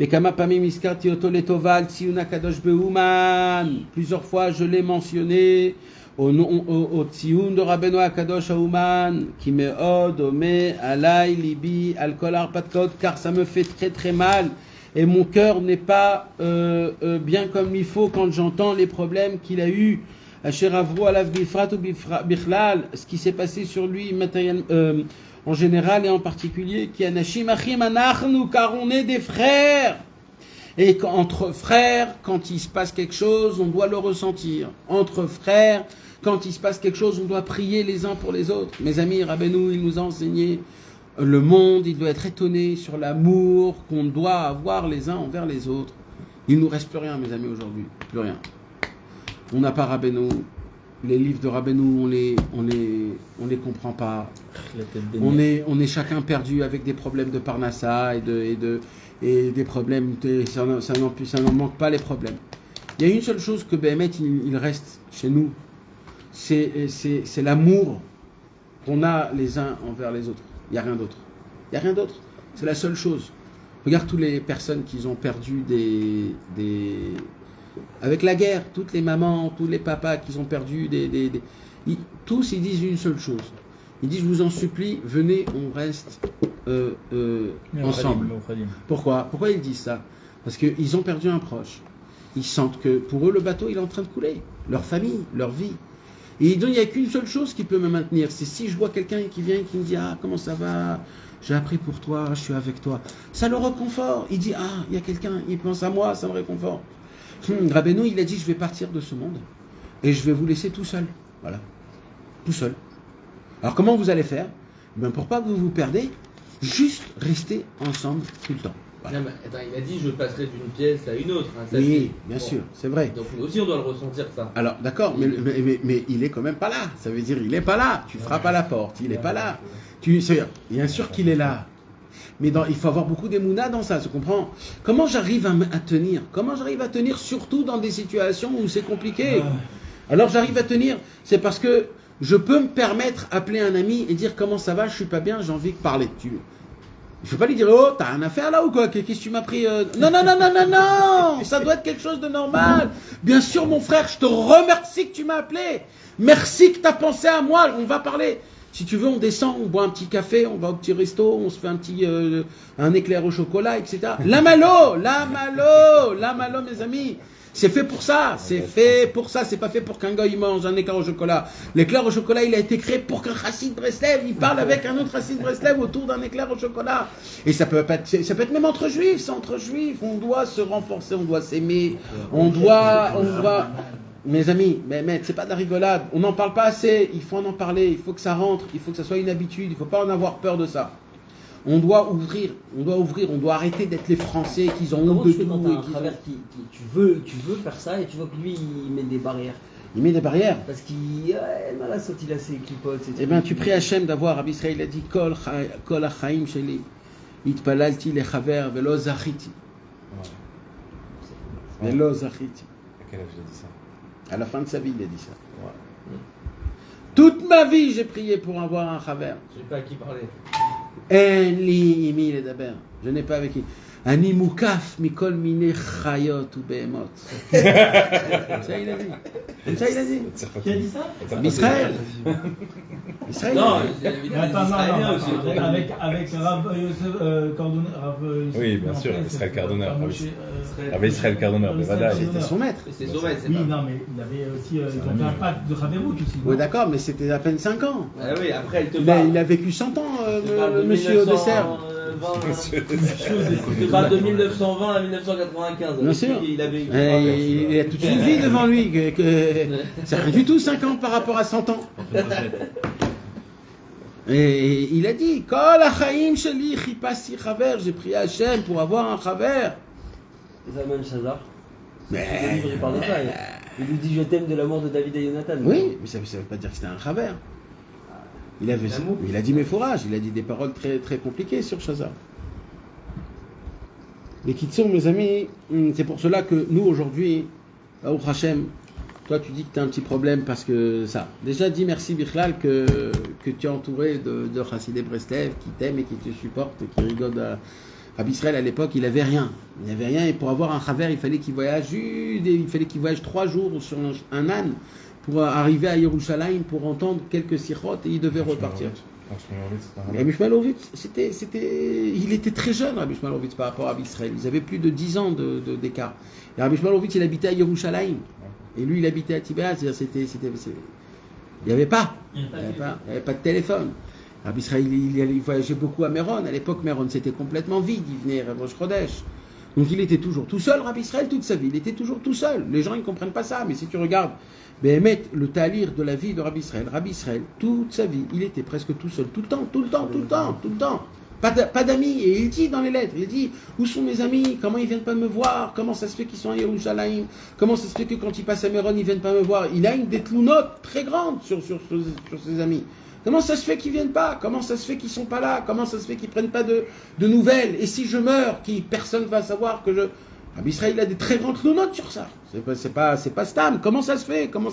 וכמה פעמים הזכרתי אותו לטובה על ציון הקדוש באומן. Plusieurs fois je l'ai mentionné au ציון de רבנו הקדוש האומן, כי מאוד דומה עליי ליבי על כל ההרפתקאות, car ça me fait très mal et mon cœur n'est pas bien comme il faut quand j'entends les problèmes qu'il a eu. אשר עברו עליו בפרט ובכלל, ce qui s'est passé sur lui en général et en particulier, qui anashim achim anachnu, car on est des frères. Et entre frères, quand il se passe quelque chose, on doit le ressentir. Entre frères, quand il se passe quelque chose, on doit prier les uns pour les autres. Mes amis, Rabbeinu, il nous a enseigné le monde, il doit être étonné sur l'amour qu'on doit avoir les uns envers les autres. Il nous reste plus rien, mes amis, aujourd'hui. Plus rien. On n'a pas Rabbeinu. Les livres de Rabbeinu, on les comprend pas. On est chacun perdu avec des problèmes de Parnassa et des problèmes. Ça n'en manque pas les problèmes. Il y a une seule chose que Béhémet il reste chez nous, c'est l'amour qu'on a les uns envers les autres. Il n'y a rien d'autre. Il n'y a rien d'autre. C'est la seule chose. Regarde toutes les personnes qui ont perdu avec la guerre, toutes les mamans, tous les papas qui ont perdu tous ils disent une seule chose. Ils disent, je vous en supplie, venez, on reste ensemble. Pourquoi ils disent ça? Parce qu'ils ont perdu un proche. Ils sentent que pour eux, le bateau il est en train de couler. Leur famille, leur vie. Et donc il n'y a qu'une seule chose qui peut me maintenir. C'est si je vois quelqu'un qui vient et qui me dit, ah, comment ça va? J'ai appris pour toi, je suis avec toi. Ça le réconforte. Il dit, ah, il y a quelqu'un, il pense à moi, ça me réconforte. Rabbeinu, il a dit, je vais partir de ce monde et je vais vous laisser tout seul. Voilà. Tout seul. Alors comment vous allez faire? Ben, pour pas que vous vous perdez, juste restez ensemble tout le temps. Voilà. Non, mais, attends, il a dit, je passerai d'une pièce à une autre. Hein, ça, oui, bien sûr, c'est vrai. Donc nous aussi, on doit le ressentir, ça. Alors, d'accord, mais il est quand même pas là. Ça veut dire, il est pas là. Tu frappes à la porte, il est pas là. Bien sûr qu'il est là. Mais il faut avoir beaucoup d'émouna dans ça, tu comprends? Comment j'arrive à tenir? Comment j'arrive à tenir, surtout dans des situations où c'est compliqué? Alors j'arrive à tenir, c'est parce que je peux me permettre d'appeler un ami et dire comment ça va, je suis pas bien, j'ai envie de parler. Je ne peux pas lui dire, oh, t'as rien à faire là ou quoi? Qu'est-ce que tu m'as pris? Non, ça doit être quelque chose de normal. Bien sûr, mon frère, je te remercie que tu m'as appelé. Merci que tu as pensé à moi, on va parler. Si tu veux, on descend, on boit un petit café, on va au petit resto, on se fait un éclair au chocolat, etc. La malo, mes amis. C'est fait pour ça, c'est pas fait pour qu'un gars il mange un éclair au chocolat. L'éclair au chocolat, il a été créé pour qu'un chassid Breslev, il parle avec un autre chassid Breslev autour d'un éclair au chocolat. Et ça peut être même entre juifs, on doit se renforcer, on doit s'aimer, on doit... Mes amis, mais c'est pas de la rigolade, on n'en parle pas assez, il faut en parler, il faut que ça rentre, il faut que ça soit une habitude, il ne faut pas en avoir peur de ça. On doit ouvrir, on doit arrêter d'être les Français qui ont honte de tout. Comment tu fais quand tu as un travers tu veux faire ça et tu vois que lui il met des barrières? Il met des barrières. Parce qu'il il a ses clipotes. Eh bien, tu pries Hachem d'avoir, Rabbi Israël il a dit Kol hachaim sheli itpalalti lechaver velo zachiti. Velo zachiti. À quel âge j'ai dit ça? À la fin de sa vie, il a dit ça. Ouais. Toute ma vie, j'ai prié pour avoir un chaver. Je ne sais pas à qui parler. En li imi ledaber. Je n'ai pas avec qui. Ani mukaf mikol mine chayot ou behemot. Comme ça il a dit. Comme ça il a dit. Qui a dit ça? Israël. Israël. Non, Mais évidemment, attends, les Israéliens aussi. avec Rav Yosef Cardonner. Oui, bien sûr, Israël Cardonner. Rabbi Israël Cardonner, Bevadaï. C'était son maître. C'est Sauvet, c'est Oui, pas. non, mais il avait aussi. Ils ont fait un pacte de Raverout aussi. Oui, d'accord, mais c'était à peine 5 ans. Ah oui, après elle te Il a, parle. il a vécu 100 ans, te parle de monsieur au dessert. 1920, il te parle de 1920 à 1995. Bien sûr. Il avait. Il a toute une vie devant lui. C'est rien du tout 5 ans par rapport à 100 ans. Et il a dit Kol hachaim sheli chipasi chaver, j'ai prié Hachem pour avoir un chaver. Zaman Shazar. Le Mais. livre, il parle de ça. Il lui dit je t'aime de la mort de David et Jonathan. Oui, mais ça ne veut pas dire que c'était un chaver. Il a dit mes fourrages, il a dit des paroles très, très compliquées sur Shazar. Les Kitsour, mes amis, c'est pour cela que nous aujourd'hui, Baruch Hashem, toi tu dis que tu as un petit problème parce que ça. Déjà dis merci Bichlal que tu es entouré de Chassidé Breslev qui t'aiment et qui te supportent et qui rigolent. Rabbi Israël à l'époque il n'avait rien. Il n'avait rien et pour avoir un chaver il fallait qu'il voyage 3 jours sur un âne pour arriver à Yerushalayim pour entendre quelques sikhot et il devait repartir. Rabbi Shmuelowitz, il était très jeune, Rabbi Shmuelowitz, par rapport à Rabbi Israël. Ils avaient plus de 10 ans d'écart. Et Rabbi Shmuelowitz, il habitait à Yerushalayim. Et lui, il habitait à Tibérias. Il n'y avait pas. Il n'y avait pas de téléphone. Rabbi Israël, il voyageait beaucoup à Méron. À l'époque, Méron, c'était complètement vide. Il venait à Rosh Chodesh. Donc il était toujours tout seul, Rabbi Israël, toute sa vie. Il était toujours tout seul. Les gens, ils ne comprennent pas ça. Mais si tu regardes le talir de la vie de Rabbi Israël, toute sa vie, il était presque tout seul. Tout le temps. Pas d'amis. Et il dit dans les lettres, il dit, où sont mes amis? Comment ils viennent pas me voir? Comment ça se fait qu'ils sont à Yerushalayim? Comment ça se fait que quand ils passent à Méron, ils viennent pas me voir? Il a des tlounotes très grandes sur ses amis. Comment ça se fait qu'ils viennent pas? Comment ça se fait qu'ils sont pas là? Comment ça se fait qu'ils prennent pas de nouvelles? Et si je meurs, personne va savoir que je... Rabbi Israël a des très grandes notes sur ça. C'est pas stam. Comment ça se fait? Comment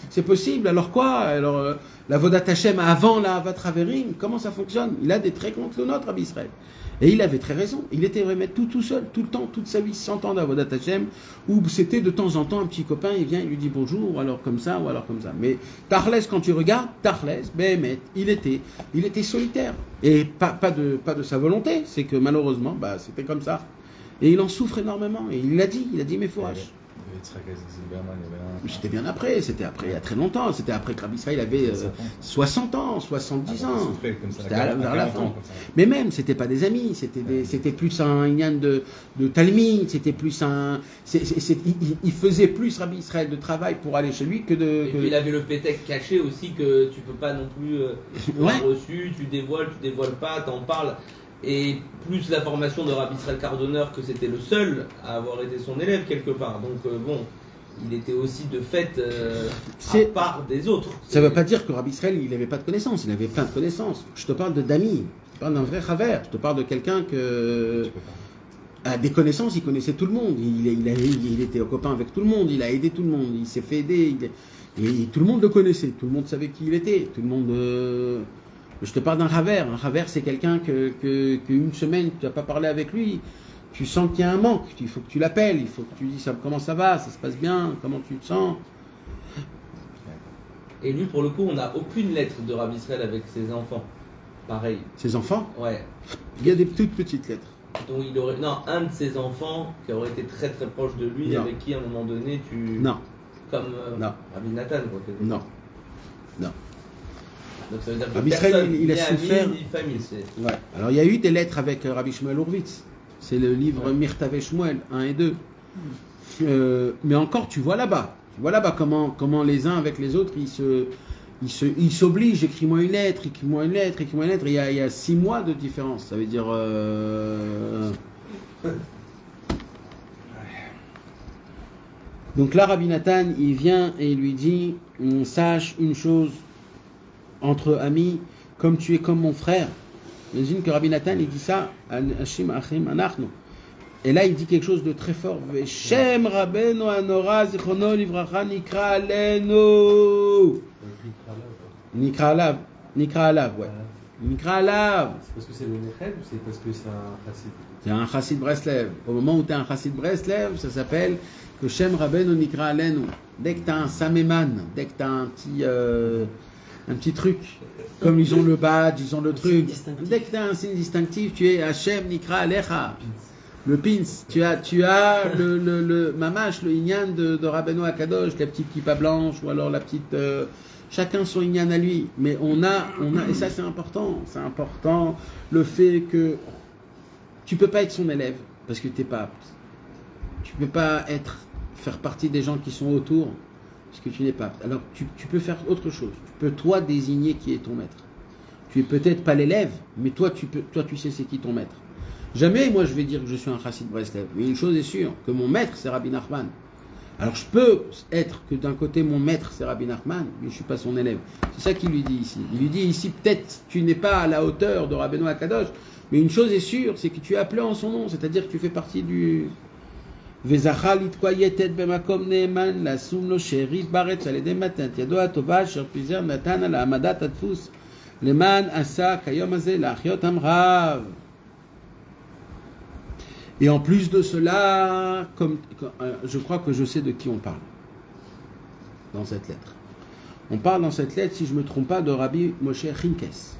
c'est possible? Alors quoi? Alors la Vodat Hashem avant la Avat Haverim, comment ça fonctionne? Il a des très grandes notes, Rabbi Israël. Et il avait très raison. Il était vraiment tout seul, tout le temps, toute sa vie, 100 ans d'Avodat Hashem, où c'était de temps en temps un petit copain, il vient, il lui dit bonjour, ou alors comme ça, ou alors comme ça. Mais Tarles, quand tu regardes, Tarles, Behemet, il était solitaire. Et pas de sa volonté, c'est que malheureusement, c'était comme ça. Et il en souffre énormément. Et il l'a dit mes fourrages. C'était bien après, c'était après, il y a très longtemps. C'était après que Rabbi Israël avait 60 ans, 70 ans. C'était vers la fin. Mais même, c'était pas des amis, c'était plus un ignan de Talmud, c'était plus un. Il faisait plus Rabbi Israël de travail pour aller chez lui que de. Et puis il avait le pétec caché aussi que tu peux pas non plus. Tu l'as reçu, tu dévoiles pas, t'en parles. Et plus la formation de Rabbi Israël Cardonner que c'était le seul à avoir été son élève quelque part. Donc il était aussi de fait à part des autres. Ça ne veut pas dire que Rabbi Israël il n'avait pas de connaissances, il avait plein de connaissances. Je te parle d'ami, je te parle d'un vrai chaver, je te parle de quelqu'un que a des connaissances, il connaissait tout le monde, il était copain avec tout le monde, il a aidé tout le monde, il s'est fait aider, et tout le monde le connaissait, tout le monde savait qui il était, tout le monde. Je te parle d'un chaver. Un chaver, c'est quelqu'un qu'une semaine, tu n'as pas parlé avec lui, tu sens qu'il y a un manque, il faut que tu l'appelles, il faut que tu lui dises comment ça va, ça se passe bien, comment tu te sens. Et lui, pour le coup, on n'a aucune lettre de Rabbi Israël avec ses enfants. Pareil. Ses enfants? Ouais. Il y a des toutes petites lettres. Donc il aurait... Non, un de ses enfants qui aurait été très très proche de lui, Non. avec qui à un moment donné tu... Non. Comme Non. Rabbi Nathan, quoi. Non. Donc ça veut dire que Rabbi personne, Israël, il a ni souffert. ami, ni famille. Ouais. Alors il y a eu des lettres avec Rabbi Shmuel Horvitz. C'est le livre Mirtave Shmuel 1 et 2. Mais encore, tu vois là-bas comment les uns avec les autres, ils s'obligent. Écris-moi une lettre. Il y a 6 mois de différence. Ça veut dire. Donc là, Rabbi Nathan, il vient et il lui dit, sache une chose. Entre amis, comme tu es comme mon frère. Imagine que Rabbi Nathan, il dit ça à Hashim Achim Anachnu. Et là, il dit quelque chose de très fort. Shem Rabbeinu Anora Zichrono Livracha Nikra Alenu. Nikra Alav, ouais. Nikra Alav. C'est parce que c'est le Neched ou c'est parce que c'est un chassid? C'est un chassid Breslev. Au moment où tu es un chassid Breslev, ça s'appelle que Shem Rabbeinu Nikra Alenu. Dès que tu as un saméman, dès que tu as un petit truc, comme ils ont le badge, ils ont le truc, dès que tu as un signe distinctif, tu es Hashem Nikra Alecha. Le pins, tu as le mamash, le inyan de Rabbeinu Akadosh, la petite kippa blanche, ou alors la petite... chacun son inyan à lui. Mais on a, et ça c'est important, le fait que tu peux pas être son élève, parce que t'es pas apte. Tu peux pas faire partie des gens qui sont autour, parce que tu n'es pas apte. Alors tu peux faire autre chose. Tu peux toi désigner qui est ton maître. Tu es peut-être pas l'élève, mais toi tu sais c'est qui ton maître. Jamais moi je vais dire que je suis un chassid Breslev, mais une chose est sûre, que mon maître c'est Rabbi Nachman. Alors je peux être que d'un côté mon maître c'est Rabbi Nachman, mais je ne suis pas son élève. C'est ça qu'il lui dit ici. Il lui dit ici peut-être tu n'es pas à la hauteur de Rabbeinu Akadosh, mais une chose est sûre, c'est que tu es appelé en son nom, c'est-à-dire que tu fais partie du Vezachal itkoyetet bemakom neeman la sumlo sherit baretz alede matant yado atova sher pizer natan ala amadat atfus leman asa kayom hazeh lachiot amrav. Et en plus de cela, je crois que je sais de qui on parle dans cette lettre. On parle dans cette lettre, si je ne me trompe pas, de Rabbi Moshe Chinkes.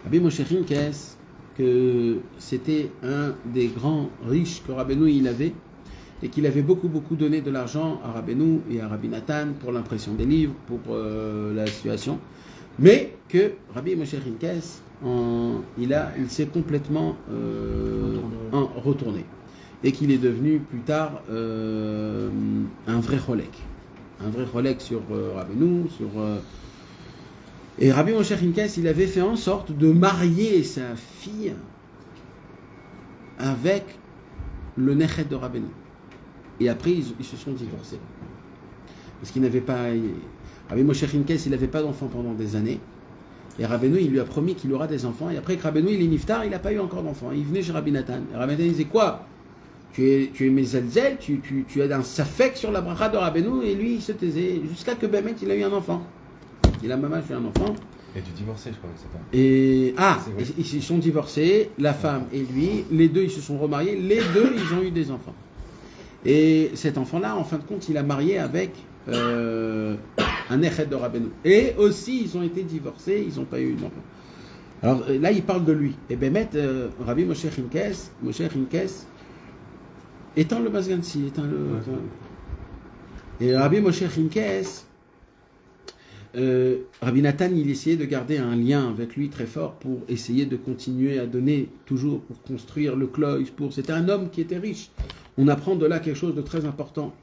Rabbi Moshe Chinkes, que c'était un des grands riches que Rabbeinu il avait, et qu'il avait beaucoup donné de l'argent à Rabbeinu et à Rabbi Nathan pour l'impression des livres, pour la situation, mais que Rabbi Moshe Chinkes, il s'est complètement retourné et qu'il est devenu plus tard un vrai cholek sur Rabbeinu, et Rabbi Moshe Chinkes, il avait fait en sorte de marier sa fille avec le nechet de Rabbeinu, et après ils se sont divorcés parce qu'il n'avait pas, Rabbi Moshe Chinkes, il n'avait pas d'enfant pendant des années. Et Rabbeinu, il lui a promis qu'il aura des enfants. Et après que Rabbeinu, il est niftar, il n'a pas eu encore d'enfants. Il venait chez Rabbi Nathan. Et Rabbi Nathan, il disait quoi? Tu es Mezelzel, tu as un safek sur la bracha de Rabbeinu. Et lui, il se taisait. Jusqu'à que Bémet, il a eu un enfant. Il a maman fait un enfant. Et du divorcé, je crois que c'est pas. Et ils se sont divorcés, la femme et lui. Les deux, ils se sont remariés. Les deux, ils ont eu des enfants. Et cet enfant-là, en fin de compte, il a marié avec un nechet de Rabbeinu. Et aussi, ils ont été divorcés, ils n'ont pas eu d'enfant. Alors là, il parle de lui. Et Bémet, Rabbi Moshe Chinkes, étant le Mazgansi, et Rabbi Moshe Chinkes, Rabbi Nathan, il essayait de garder un lien avec lui très fort pour essayer de continuer à donner toujours, pour construire le Kloïs. C'était un homme qui était riche. On apprend de là quelque chose de très important.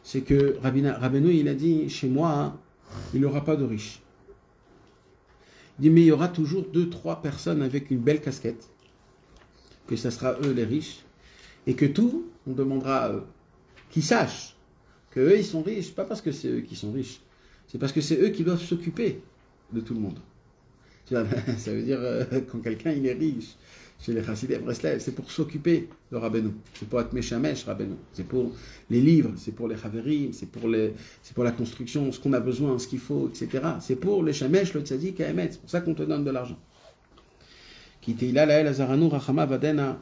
C'est que Rabbeinu, il a dit, chez moi, il n'y aura pas de riches. Il dit, mais il y aura toujours 2-3 personnes avec une belle casquette, que ça sera eux les riches, et que tout, on demandera à eux, qu'ils sachent qu'eux, ils sont riches, pas parce que c'est eux qui sont riches, c'est parce que c'est eux qui doivent s'occuper de tout le monde. Ça veut dire, quand quelqu'un il est riche, chez les Chassidés Breslev, c'est pour s'occuper de Rabbeinu, c'est pour être Meshamesh Rabbeinu, c'est pour les livres, c'est pour les Chaverim, c'est pour la construction, ce qu'on a besoin, ce qu'il faut, etc. C'est pour les Shamesh, le Tzadik, Aemet, c'est pour ça qu'on te donne de l'argent. Kitila lael azaranu rachama vadena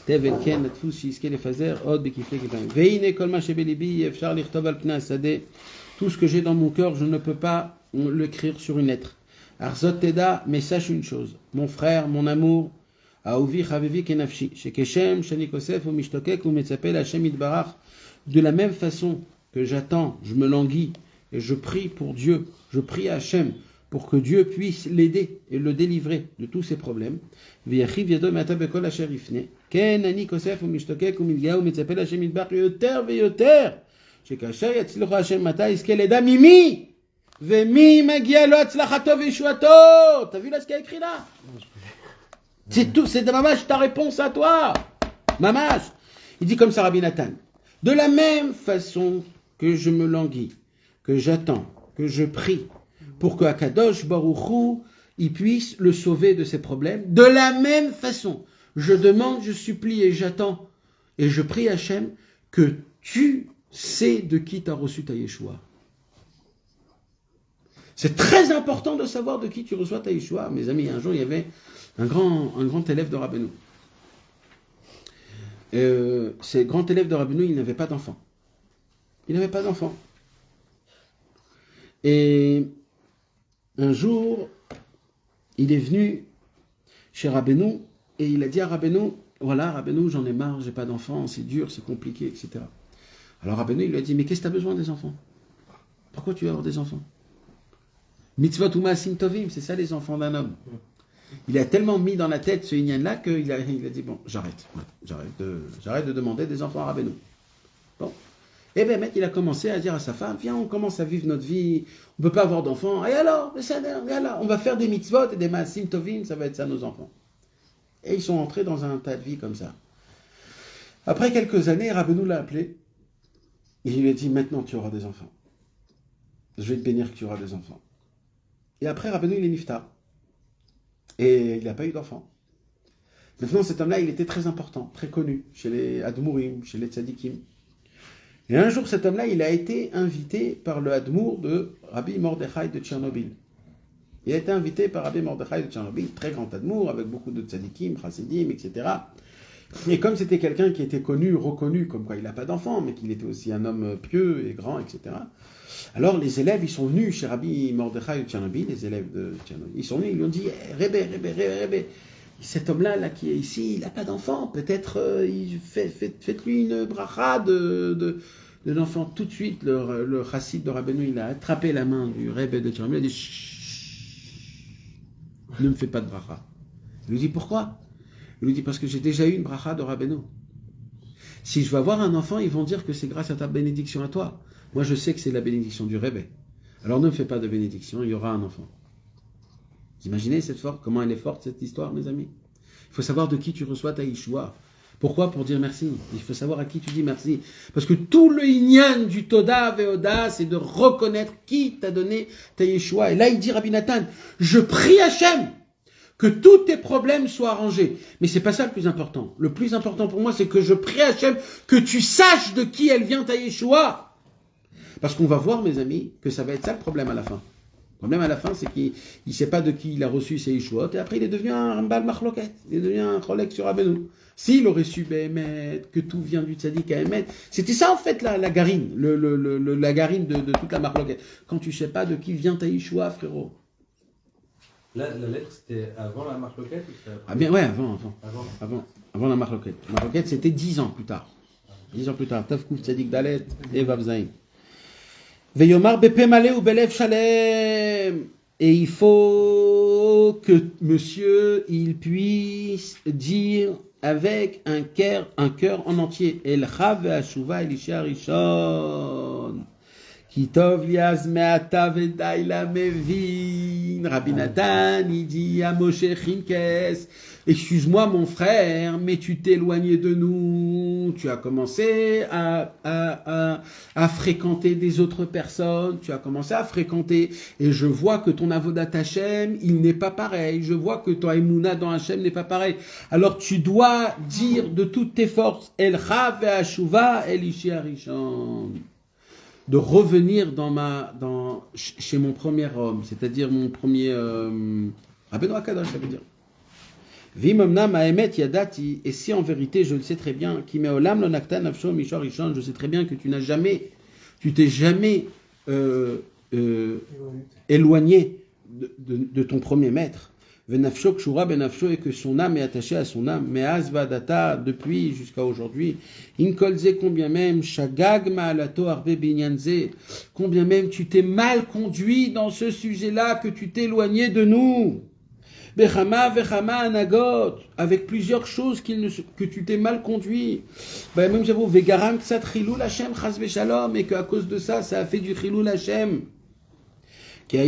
tevel ken atfus shiske lefazer od bekifle ketam veine kol ma shebelibi efshar lichtov al pnei hasadeh. Tout ce que j'ai dans mon cœur, je ne peux pas l'écrire sur une lettre. Arzot teda, mais sache une chose, mon frère, mon amour, Aouvi Chavivi Kenafshi, Shekeshem, Shanikosef, ou Mishtokek, ou Metzapel, Hashem Idbarach, de la même façon que j'attends, je me languis, et je prie pour Dieu, je prie à Hashem, pour que Dieu puisse l'aider et le délivrer de tous ses problèmes. V'yachiv yado me'ata bekol asher yifne, ken ani kosef, ou Mishtokek, ou Milga, ou Metzapel, Hashem Idbarach, yoter veyoter, Shekasher yatzilcha Hashem mata, iskel eda mimi, ve'mi magia lo atzlachato ve'yeshuato. T'as vu là ce qu'il y a écrit là? C'est tout, c'est Mamash, ta réponse à toi. Mamash. Il dit comme ça, Rabbi Nathan. De la même façon que je me languis, que j'attends, que je prie, pour que Akadosh Baruch Hu, il puisse le sauver de ses problèmes. De la même façon, je demande, je supplie et j'attends, et je prie Hachem que tu sais de qui tu as reçu ta Yeshua. C'est très important de savoir de qui tu reçois ta Yeshua. Mes amis, un jour, il y avait un grand élève de Rabbeinu. Ces grands élèves de Rabbeinu, il n'avait pas d'enfant. Il n'avait pas d'enfant. Et un jour, il est venu chez Rabbeinu et il a dit à Rabbeinu, voilà, Rabbeinu, j'en ai marre, j'ai pas d'enfant, c'est dur, c'est compliqué, etc. Alors Rabbeinu, il lui a dit, mais qu'est-ce que tu as besoin des enfants? Pourquoi tu veux avoir des enfants? Mitzvot ou ma'asim tovim, c'est ça les enfants d'un homme. Il a tellement mis dans la tête ce inyan-là qu'il a dit, bon, j'arrête de demander des enfants à Rabbeinu. Bon. Et bien, mec, il a commencé à dire à sa femme, viens, on commence à vivre notre vie, on ne peut pas avoir d'enfants, et alors, on va faire des mitzvot et des ma'asim tovim, ça va être ça nos enfants. Et ils sont entrés dans un tas de vie comme ça. Après quelques années, Rabbeinu l'a appelé, et il lui a dit, maintenant tu auras des enfants. Je vais te bénir que tu auras des enfants. Et après, Rabbeinu, il est niftar. Et il n'a pas eu d'enfant. Maintenant, cet homme-là, il était très important, très connu, chez les Admourim, chez les Tzadikim. Et un jour, cet homme-là, il a été invité par le Admour de Rabbi Mordechai de Tchernobyl. Il a été invité par Rabbi Mordechai de Tchernobyl, très grand Admour, avec beaucoup de Tzadikim, Chassidim, etc. Et comme c'était quelqu'un qui était connu, reconnu, comme quoi il n'a pas d'enfant, mais qu'il était aussi un homme pieux et grand, etc. Alors les élèves, ils sont venus chez Rabbi Mordechai de Tchernobyl, les élèves de Tchernobyl, ils sont venus, ils lui ont dit, Rebbe, cet homme-là là, qui est ici, il n'a pas d'enfant, peut-être faites-lui une bracha de l'enfant. Tout de suite, le chassid de Rabbeinu, il a attrapé la main du Rebbe de Tchernobyl, il a dit, chut, ne me fais pas de bracha. Il lui dit, pourquoi? Il lui dit, parce que j'ai déjà eu une bracha de Rabbeinu. Si je veux avoir un enfant, ils vont dire que c'est grâce à ta bénédiction à toi. Moi, je sais que c'est la bénédiction du Rebbe. Alors ne me fais pas de bénédiction, il y aura un enfant. Vous imaginez comment elle est forte, cette histoire, mes amis? Il faut savoir de qui tu reçois ta Yeshua. Pourquoi? Pour dire merci. Il faut savoir à qui tu dis merci. Parce que tout le inyan du Toda Veoda, c'est de reconnaître qui t'a donné ta Yeshua. Et là, il dit, Rabbi Nathan, je prie Hachem que tous tes problèmes soient arrangés. Mais c'est pas ça le plus important. Le plus important pour moi, c'est que je prie Hachem que tu saches de qui elle vient ta Yeshua. Parce qu'on va voir, mes amis, que ça va être ça le problème à la fin. Le problème à la fin, c'est qu'il ne sait pas de qui il a reçu ses Yeshuot, et après il est devenu un Rambal Machloket, il est devenu un Cholek sur Rabbeinu. S'il aurait su Behemet, que tout vient du Tzadik à Emet, c'était ça en fait la garine, la garine de toute la Machloket. Quand tu ne sais pas de qui vient ta Yeshua, frérot. Là, la lettre, c'était avant la Machloket ou c'était après? Ah bien, ouais, avant la Machloket. La Machloket, c'était 10 ans plus tard. 10 ans plus tard. Tavkouf Tzadik Dalet et Vavzaïm. Veyomar bepe malé ou belev shalem. Et il faut que monsieur, il puisse dire avec un cœur en entier. El chav ve'ashuva elisha rishon. Kitov liaz me'ata ve'dai la mevin. Rabbi Nathan, il dit à Moshe Chinkes, excuse-moi mon frère, mais tu t'es éloigné de nous, tu as commencé à fréquenter des autres personnes, tu as commencé à fréquenter, et je vois que ton avodat Hashem, il n'est pas pareil, je vois que ton émouna dans Hashem n'est pas pareil, alors tu dois dire de toutes tes forces, El Chav ve'ashuva El Ishi Harishon, de revenir chez mon premier homme, c'est-à-dire mon premier Rabbeinu Akadosh, ça veut dire. Vimomna ma'emet yadati, et si en vérité je le sais très bien, ki me'olam lo nakta nafsho mishor rishon, je sais très bien que tu t'es jamais éloigné de ton premier maître. Venafsho kshura benafsho, et que son âme est attachée à son âme. Me'az vadata, depuis jusqu'à aujourd'hui. Inkolze, combien même, shagag ma'alato arbe binyanze, combien même tu t'es mal conduit dans ce sujet-là, que tu t'es éloigné de nous. Bechama vechama anagot, avec plusieurs choses que tu t'es mal conduit. Même j'avoue, vegaram ksat chilul Hashem chas v'shalom, et qu'à cause de ça, ça a fait du chilul Hashem. On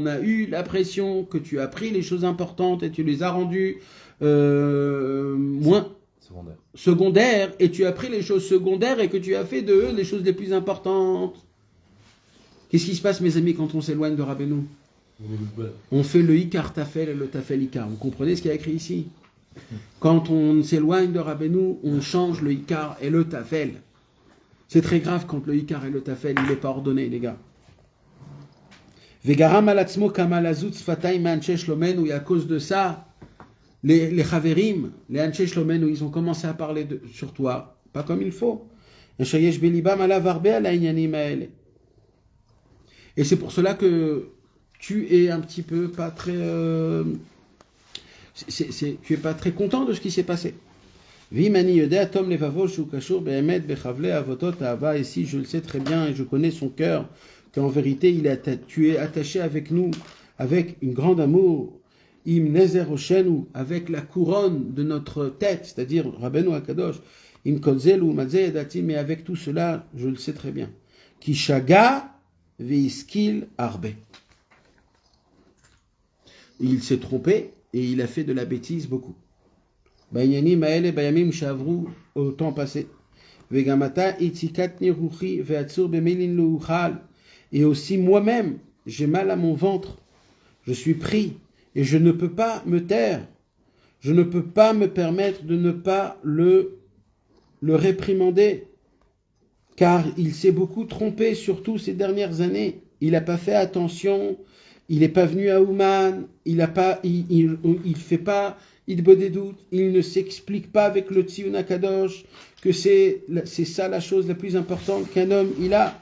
a eu l'impression que tu as pris les choses importantes et tu les as rendues moins secondaires, et tu as pris les choses secondaires et que tu as fait de eux les choses les plus importantes. Qu'est-ce qui se passe, mes amis, quand on s'éloigne de Rabbeinu? On fait le Ikar Tafel et le Tafel Ikar. Vous comprenez ce qu'il y a écrit ici? Quand on s'éloigne de Rabbeinu, on change le Ikar et le Tafel. C'est très grave quand le Ikar et le Tafel, il n'est pas ordonné, les gars. Vegaram alatzmo kamalazut sfataim anche shlomenu, et à cause de ça, les Chaverim, les anche shlomenu, ils ont commencé à parler sur toi, pas comme il faut. Et c'est pour cela que tu es un petit peu pas très, tu es pas très content de ce qui s'est passé. Et si je le sais très bien et je connais son cœur, qu'en vérité tu es attaché avec nous, avec une grande amour, im nezer oshenu, avec la couronne de notre tête, c'est-à-dire Rabbeinu Akadosh, im kolzelu mazeh edati, mais avec tout cela, je le sais très bien. Ki shaga veiskil arbe. Il s'est trompé et il a fait de la bêtise beaucoup. Bayani maele bayamim shavru, au temps passé. Vegamata itikatni ruchi veatzur bemelin luchal. Et aussi moi-même, j'ai mal à mon ventre. Je suis pris et je ne peux pas me taire. Je ne peux pas me permettre de ne pas le réprimander. Car il s'est beaucoup trompé, surtout ces dernières années. Il n'a pas fait attention. Il n'est pas venu à Ouman. Il fait pas des doutes. Il ne s'explique pas avec le Tziyun HaKadosh que c'est ça la chose la plus importante qu'un homme il a.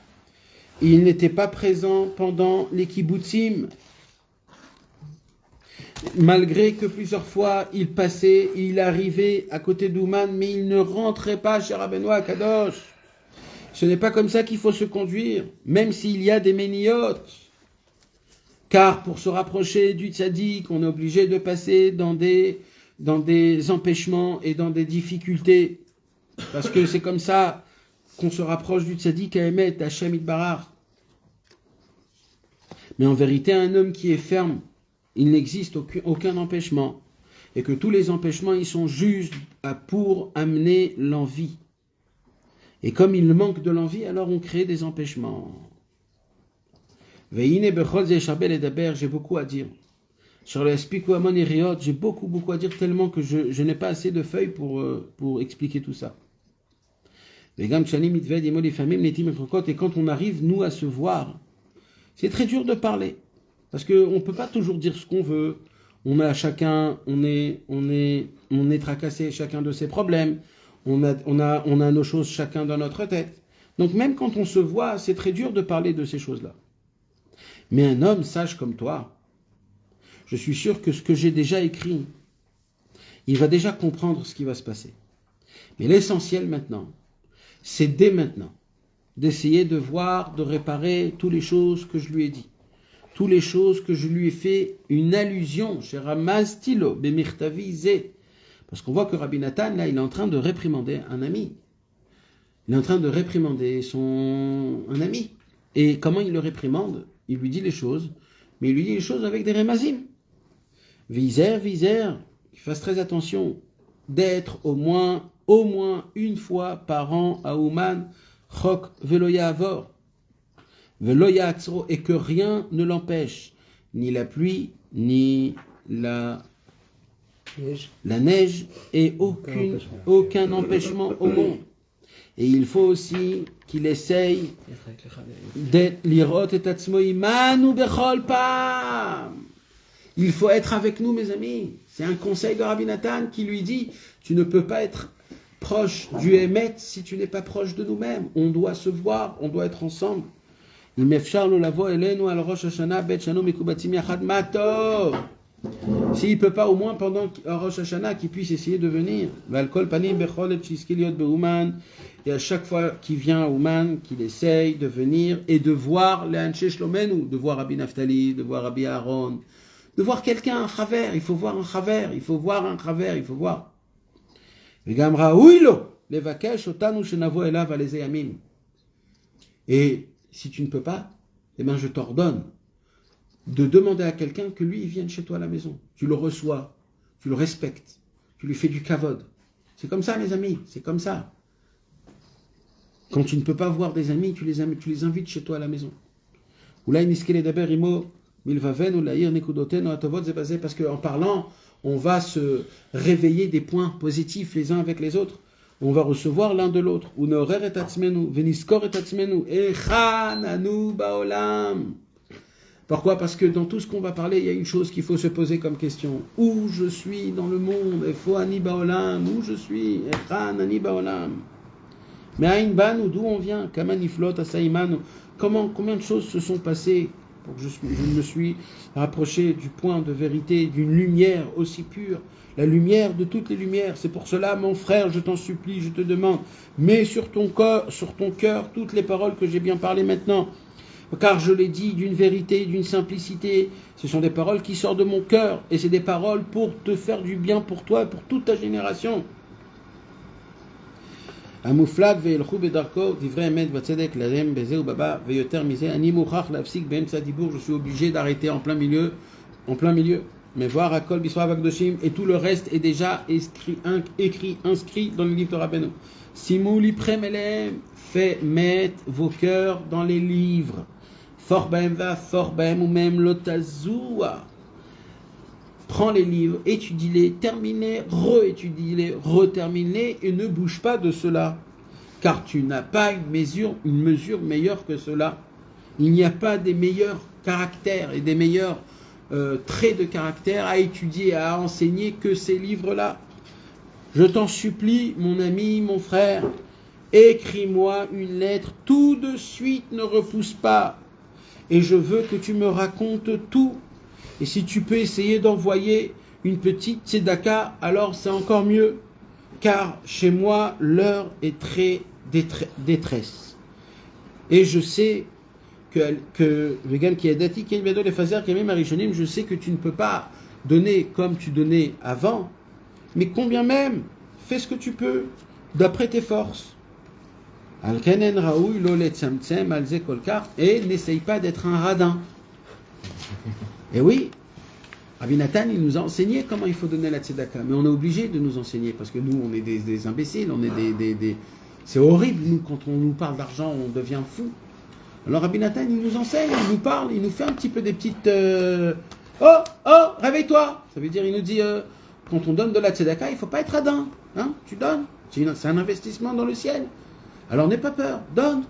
Il n'était pas présent pendant les kibbutzim. Malgré que plusieurs fois il passait, il arrivait à côté d'Ouman, mais il ne rentrait pas chez Rabbeinu HaKadosh. Ce n'est pas comme ça qu'il faut se conduire, même s'il y a des méniotes. Car pour se rapprocher du tzaddik, on est obligé de passer dans des empêchements et dans des difficultés. Parce que c'est comme ça qu'on se rapproche du tzaddik à Emet, Hashem Yitbarach. Mais en vérité, un homme qui est ferme, il n'existe aucun empêchement. Et que tous les empêchements, ils sont juste pour amener l'envie. Et comme il manque de l'envie, alors on crée des empêchements. J'ai beaucoup à dire. Sur le Espiku Amon Iriot, j'ai beaucoup à dire, tellement que je n'ai pas assez de feuilles pour expliquer tout ça. Et quand on arrive, nous, à se voir, c'est très dur de parler. Parce qu'on ne peut pas toujours dire ce qu'on veut. On est tracassé chacun de ses problèmes. On a nos choses chacun dans notre tête. Donc même quand on se voit, c'est très dur de parler de ces choses-là. Mais un homme sage comme toi, je suis sûr que ce que j'ai déjà écrit, il va déjà comprendre ce qui va se passer. Mais l'essentiel maintenant, c'est dès maintenant d'essayer de voir, de réparer toutes les choses que je lui ai dit, toutes les choses que je lui ai fait une allusion, chez Ramaz Tilo, Bemirtavi Zé. Parce qu'on voit que Rabbi Nathan, là, il est en train de réprimander un ami. Il est en train de réprimander un ami. Et comment il le réprimande? Il lui dit les choses, mais il lui dit les choses avec des remazim. Viser, qu'il fasse très attention d'être au moins une fois par an à Ouman, Chok Veloya Avor, Veloya Atzro, et que rien ne l'empêche, ni la pluie, ni la neige, et aucun empêchement au monde. Et il faut aussi qu'il essaye d'être l'irot et tatzmoi manu bechol pam. Il faut être avec nous, mes amis. C'est un conseil de Rabbi Nathan qui lui dit, tu ne peux pas être proche du Hémet si tu n'es pas proche de nous-mêmes. On doit se voir, on doit être ensemble. S'il ne peut pas, au moins pendant Rosh Hashanah, qu'il puisse essayer de venir. Et à chaque fois qu'il vient à Ouman, qu'il essaye de venir et de voir les Anshe Shlomenu, de voir Rabbi Naftali, de voir Rabbi Aaron, de voir quelqu'un, un chaver. Il faut voir un chaver, il faut voir un chaver, il faut voir. Et si tu ne peux pas, eh bien je t'ordonne de demander à quelqu'un que lui, il vienne chez toi à la maison. Tu le reçois, tu le respectes, tu lui fais du kavod. C'est comme ça, mes amis, c'est comme ça. Quand tu ne peux pas voir des amis, tu les invites chez toi à la maison. Parce qu'en parlant, on va se réveiller des points positifs les uns avec les autres. On va recevoir l'un de l'autre. Unorer et atzmenu, veniskor et atzmenu, echan anu baolam. Pourquoi? Parce que dans tout ce qu'on va parler, il y a une chose qu'il faut se poser comme question. Où je suis dans le monde? Efo ani baolam. Où je suis? Echan ani baolam. Mais Aïn Banu, d'où on vient? Kamaniflot asaimanu. Combien de choses se sont passées pour que je me suis rapproché du point de vérité, d'une lumière aussi pure, la lumière de toutes les lumières. C'est pour cela, mon frère, je t'en supplie, je te demande, mets sur ton cœur toutes les paroles que j'ai bien parlé maintenant. Car je l'ai dit d'une vérité, d'une simplicité. Ce sont des paroles qui sortent de mon cœur. Et c'est des paroles pour te faire du bien pour toi et pour toute ta génération. המופלג וילכו בדרכו דברי אמת וצדק להם בזה ובבא ויותר מזה אני מוכרח להפסיק באמצע הדיבור, je suis obligé d'arrêter en plein milieu mais voir הכל בספריו הקדושים et tout le reste est déjà inscrit dans le livre de Rabbeinu. שימו ליבכם אליהם, mettre vos cœurs dans les livres, פוך בהם והפוך בהם ומהם לא תזוע. Prends les livres, étudie-les, termine-les, re-étudie-les, retermine-les et ne bouge pas de cela. Car tu n'as pas une mesure meilleure que cela. Il n'y a pas des meilleurs caractères et des meilleurs traits de caractère à étudier et à enseigner que ces livres-là. Je t'en supplie, mon ami, mon frère, écris-moi une lettre tout de suite, ne repousse pas. Et je veux que tu me racontes tout. Et si tu peux essayer d'envoyer une petite tzedaka, alors c'est encore mieux. Car chez moi, l'heure est très détresse. Et je sais que je sais que tu ne peux pas donner comme tu donnais avant, mais combien même, fais ce que tu peux, d'après tes forces. Et n'essaye pas d'être un radin. Et oui, Rabbi Nathan, il nous a enseigné comment il faut donner la tzedaka, mais on est obligé de nous enseigner, parce que nous, on est des imbéciles, on est c'est horrible, nous, quand on nous parle d'argent, on devient fou. Alors Rabbi Nathan, il nous enseigne, il nous parle, il nous fait un petit peu des petites... Oh, réveille-toi. Ça veut dire, il nous dit, quand on donne de la tzedaka, il ne faut pas être radin, hein, tu donnes, c'est un investissement dans le ciel. Alors n'aie pas peur, donne.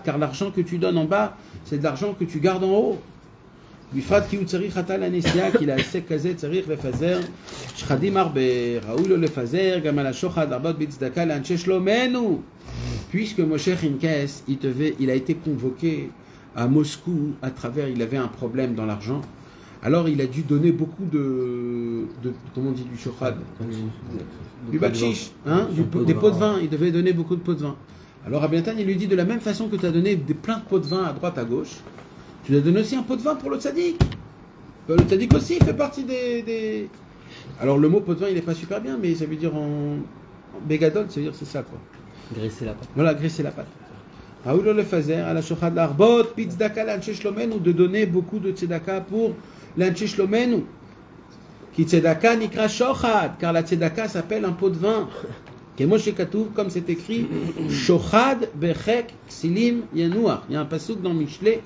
Car l'argent que tu donnes en bas, c'est de l'argent que tu gardes en haut. Puisque Moshe Hinkes, il a été convoqué à Moscou il avait un problème dans l'argent. Alors il a dû donner beaucoup de comment on dit, du shochad, du bachish, des pots de vin. Il devait donner beaucoup de pots de vin. Alors Rabbi Nathan, il lui dit, de la même façon que tu as donné plein de pots de vin à droite, à gauche, tu dois donner aussi un pot de vin pour le tzaddik. Le tzaddik aussi fait partie des... Alors le mot pot de vin, il n'est pas super bien, mais ça veut dire en bégadol, ça veut dire c'est ça quoi. Graisser la pâte. Voilà, graisser la pâte. Aoulo le fazer, à la shochad l'arbot, pitzdaka l'anche shlomenu, de donner beaucoup de tzedaka pour l'anche shlomenu. Ki tzedaka nikra shochad, car la tzedaka s'appelle un pot de vin. Comme c'est écrit, Shochad Bechek Silim Yanouar. Il y a un passouk dans Michelet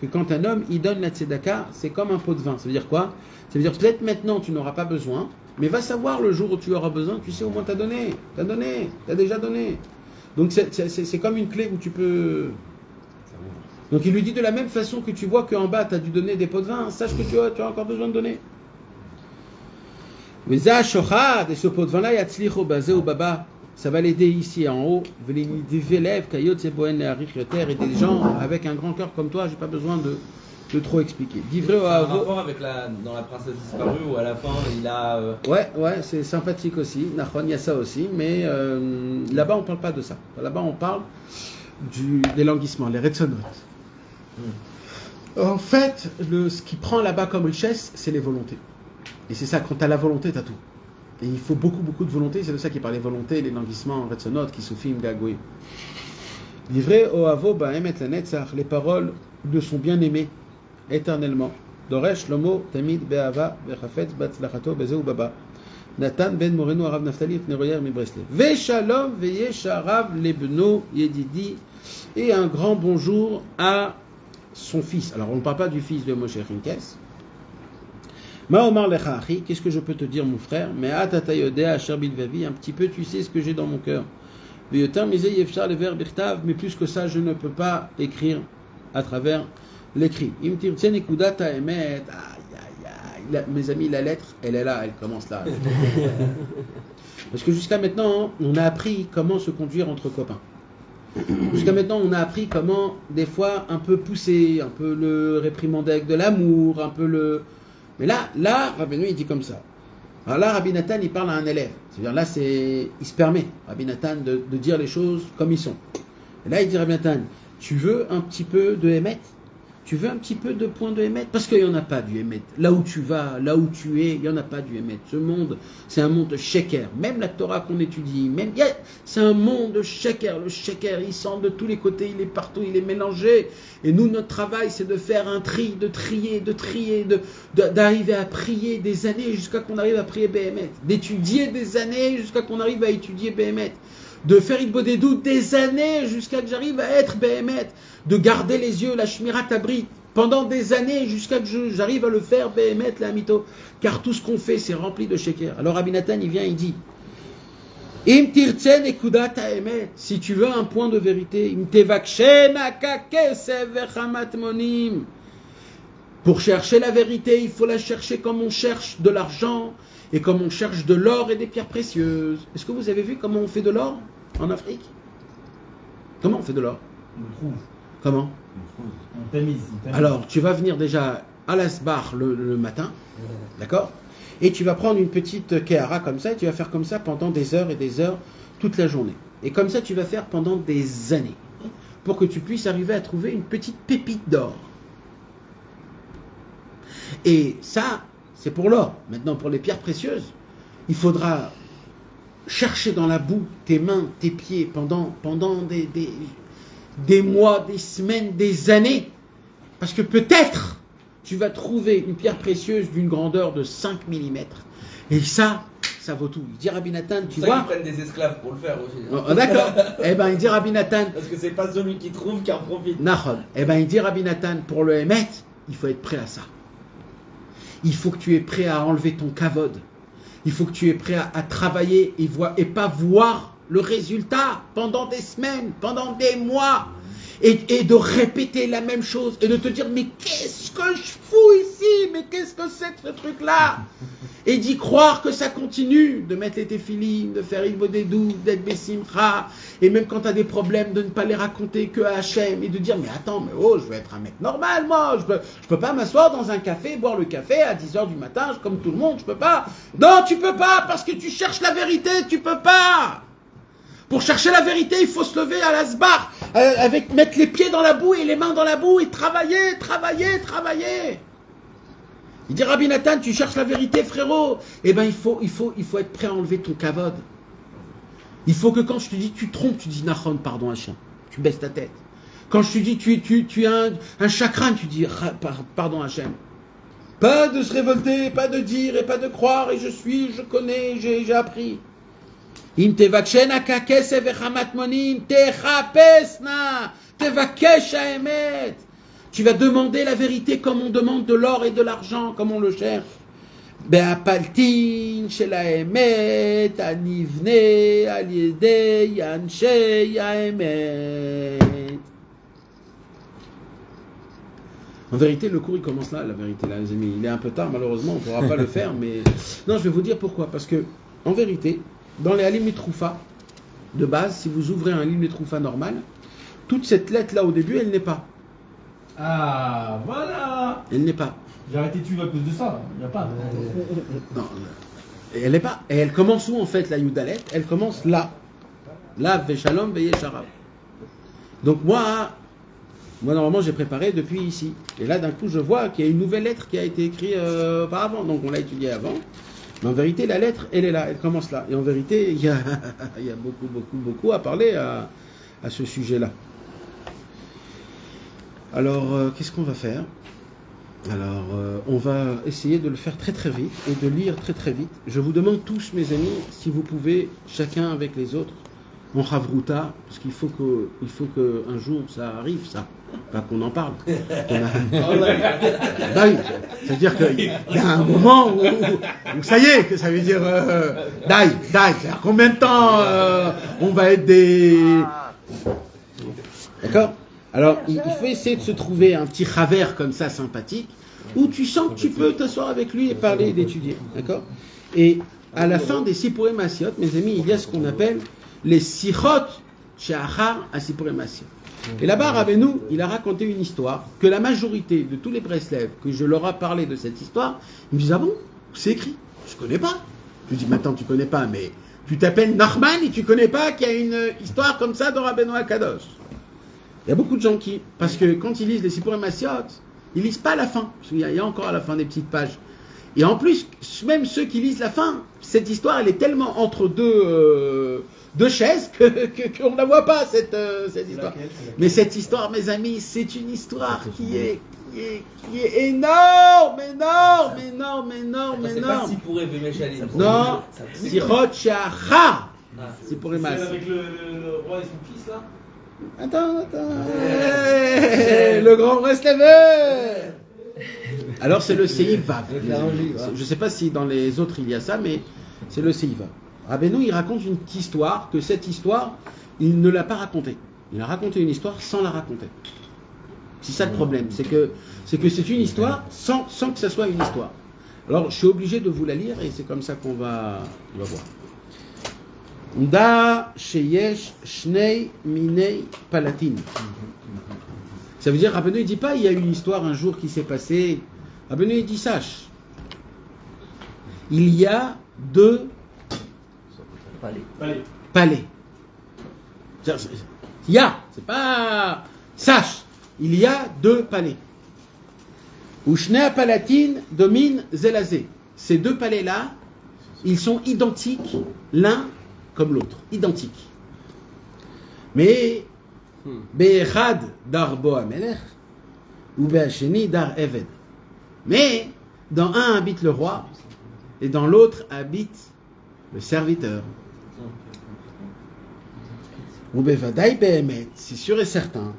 que quand un homme il donne la tzedaka, c'est comme un pot de vin. Ça veut dire quoi? Ça veut dire peut-être maintenant tu n'auras pas besoin, mais va savoir le jour où tu auras besoin, tu sais au moins t'as déjà donné. Donc c'est comme une clé où tu peux. Donc il lui dit de la même façon que tu vois qu'en bas tu as dû donner des pots de vin, sache que tu as encore besoin de donner. Et ce pot de vin-là, ça va l'aider ici en haut. Et des gens avec un grand cœur comme toi, j'ai pas besoin de trop expliquer. C'est un rapport avec dans la princesse disparue où à la fin il a. Ouais, c'est sympathique aussi. Nachon, il y a ça aussi, mais là-bas on parle pas de ça. Là-bas on parle des languissements, les retsonot. En fait, ce qui prend là-bas comme richesse, c'est les volontés. Et c'est ça, quand tu as la volonté, tu as tout. Et il faut beaucoup de volonté, c'est de ça qu'il parle, les volontés, les languissements, retsonot, kisufim, gagoïm. Livré au avo ba'emet lanetzach, les paroles de son bien-aimé, éternellement. Doresh lomo tamid be'ava vechafetz batzlachato bezeu baba. Nathan ben Moreno Arav Naftali Fneroyer mi Breslev. Ve shalom ve yesharav lebno yedidi. Et un grand bonjour à son fils. Alors on ne parle pas du fils de Moshe Hinkes. Ma Omar lecha achi, qu'est-ce que je peux te dire, mon frère? Mais atata yodea asher bilvavi, un petit peu, tu sais ce que j'ai dans mon cœur. Veyotam misei yefshar lever birtav, mais plus que ça, je ne peux pas écrire à travers l'écrit. Im tirtien ekudat haemet, mes amis, la lettre, elle est là, elle commence là. Parce que jusqu'à maintenant, on a appris comment se conduire entre copains. Jusqu'à maintenant, on a appris comment, des fois, un peu pousser, un peu le réprimander avec de l'amour, un peu le... Mais là, Rabbi Noé, il dit comme ça. Alors là, Rabbi Nathan, il parle à un élève. C'est-à-dire là, il se permet, Rabbi Nathan, de dire les choses comme ils sont. Et là, il dit, Rabbi Nathan, tu veux un petit peu de Hémet? Tu veux un petit peu de point de Hémet? Parce qu'il n'y en a pas du Hémet. Là où tu vas, là où tu es, il n'y en a pas du Hémet. Ce monde, c'est un monde de sheker. Même la Torah qu'on étudie, c'est un monde de sheker. Le sheker, il sent de tous les côtés, il est partout, il est mélangé. Et nous, notre travail, c'est de faire un tri, de trier, d'arriver à prier des années jusqu'à qu'on arrive à prier Béhémet. D'étudier des années jusqu'à qu'on arrive à étudier Béhémet. De faire Idbodedut des années jusqu'à que j'arrive à être Béhémet. De garder les yeux, la Shmirat Abrit, pendant des années jusqu'à que j'arrive à le faire Béhémet, la Mito. Car tout ce qu'on fait, c'est rempli de sheker. Alors Rabbi Nathan, il vient, il dit Im tirtsen ekudat haemet, si tu veux un point de vérité, im tevakshen akakesev vechamat monim. Pour chercher la vérité, il faut la chercher comme on cherche de l'argent et comme on cherche de l'or et des pierres précieuses. Est-ce que vous avez vu comment on fait de l'or en Afrique? Comment on fait de l'or? On le trouve. Comment? On tamise. Alors, tu vas venir déjà à l'asbar le matin, d'accord? Et tu vas prendre une petite kehara comme ça, et tu vas faire comme ça pendant des heures et des heures, toute la journée. Et comme ça, tu vas faire pendant des années, pour que tu puisses arriver à trouver une petite pépite d'or. Et ça, c'est pour l'or. Maintenant, pour les pierres précieuses, il faudra chercher dans la boue tes mains, tes pieds, pendant des mois, des semaines, des années. Parce que peut-être, tu vas trouver une pierre précieuse d'une grandeur de 5 mm. Et ça vaut tout. Il dit Rabbi Nathan, tu vois. Ils prennent des esclaves pour le faire aussi. Oh, d'accord. Eh bien, il dit Rabbi Nathan. Parce que c'est pas celui qui trouve qui en profite. Nahon. Eh bien, il dit Rabbi Nathan, pour le Hémet, il faut être prêt à ça. Il faut que tu es prêt à enlever ton kavod. Il faut que tu es prêt à travailler et pas voir le résultat pendant des semaines, pendant des mois. Et de répéter la même chose et de te dire mais qu'est-ce que je fous ici, mais qu'est-ce que c'est que ce truc-là, et d'y croire que ça continue, de mettre les téphilines, de faire Idbodedut, d'être Bessimcha, et même quand tu as des problèmes de ne pas les raconter que à Hachem et de dire mais attends, mais oh, je veux être un mec normal, moi, je peux pas m'asseoir dans un café, boire le café à 10h du matin comme tout le monde, je peux pas. Non, tu peux pas parce que tu cherches la vérité, tu peux pas. Pour chercher la vérité, il faut se lever à l'asbar, mettre les pieds dans la boue et les mains dans la boue et travailler. Il dit Rabbi Nathan, tu cherches la vérité, frérot. Eh bien, il faut être prêt à enlever ton kavod. Il faut que quand je te dis tu trompes, tu dis Nachon, pardon Hachem. Tu baisses ta tête. Quand je te dis tu as un chakran, tu dis pardon Hachem. Pas de se révolter, pas de dire et pas de croire et je connais, j'ai appris. אם תבקשנה ככסף וחמת מונים, תחפשנה, תבקש האמת. Tu vas demander la vérité comme on demande de l'or et de l'argent, comme on le cherche. בהפלטין של האמת, הנבנה על ידי אנשי האמת. En vérité, le cours il commence là, la vérité, là, les amis. Il est un peu tard, malheureusement, on ne pourra pas le faire, mais non, je vais vous dire pourquoi. Parce que, en vérité, dans les Halim Mitroufa, de base, si vous ouvrez un Halim Mitroufa normal, toute cette lettre-là au début, elle n'est pas. Ah, voilà. Elle n'est pas. J'ai arrêté de suivre à cause de ça, il n'y a pas. Non, elle n'est pas. Et elle commence où en fait, la Yudalet? Elle commence là. Là, Veshalom, Veyesharab. Donc moi, normalement, j'ai préparé depuis ici. Et là, d'un coup, je vois qu'il y a une nouvelle lettre qui a été écrite auparavant. Donc on l'a étudiée avant. Mais en vérité, la lettre, elle est là, elle commence là. Et en vérité, il y a beaucoup à parler à ce sujet-là. Alors, qu'est-ce qu'on va faire? Alors, on va essayer de le faire très très vite et de lire très très vite. Je vous demande tous, mes amis, si vous pouvez, chacun avec les autres, en Havruta, parce qu'il faut que un jour ça arrive, ça, pas qu'on en parle. Bah oui, c'est-à-dire qu'il y a un moment où ça y est, que ça veut dire c'est-à-dire combien de temps on va être des... D'accord? Alors, il faut essayer de se trouver un petit chaver comme ça, sympathique, où tu sens que tu peux t'asseoir avec lui et parler et d'étudier. D'accord? Et à la fin des Sipurim Asiot, mes amis, il y a ce qu'on appelle les Sichot She'achar à Sipurim Asiot. Et là-bas, Rabbeinu, il a raconté une histoire que la majorité de tous les Breslev, que je leur ai parlé de cette histoire, ils me disent: ah bon, c'est écrit, je connais pas. Je dis: maintenant tu connais pas, mais tu t'appelles Nachman et tu connais pas qu'il y a une histoire comme ça dans Rabbeinu Akadosh. Il y a beaucoup de gens qui, parce que quand ils lisent les Sipurim Asiot, ils lisent pas la fin, parce qu'il y a encore à la fin des petites pages. Et en plus, même ceux qui lisent la fin, cette histoire, elle est tellement entre deux chaises qu'on ne la voit pas, cette histoire. Mais cette histoire, mes amis, c'est une histoire qui est énorme. C'est pas si pourrait Béméchalim. Non, Sichot She'achar. C'est pour les masses. C'est avec le roi et son fils là. Attends. Le grand Breslever. Alors c'est le Seivav. Je ne sais pas si dans les autres il y a ça, mais c'est le Seivav. Rabbeinu, il raconte une petite histoire, que cette histoire, il ne l'a pas racontée. Il a raconté une histoire sans la raconter. C'est ça le problème, c'est que c'est une histoire sans que ça soit une histoire. Alors je suis obligé de vous la lire et c'est comme ça qu'on va voir. Da sheyesh shnei minei palatin. Ça veut dire, Rabbeinu il dit pas il y a une histoire un jour qui s'est passée. Rabbeinu il dit sache. Il y a deux palais. Il y a, c'est pas sache. Il y a deux palais. Où shnei palatin domine zelazé. Ces deux palais là, ils sont identiques l'un comme l'autre, identiques. Mais Be'echad dar bo hamelech ou be'asheni dar eved. Mais dans un habite le roi et dans l'autre habite le serviteur. Ou bevadaï be'emet, c'est sûr et certain.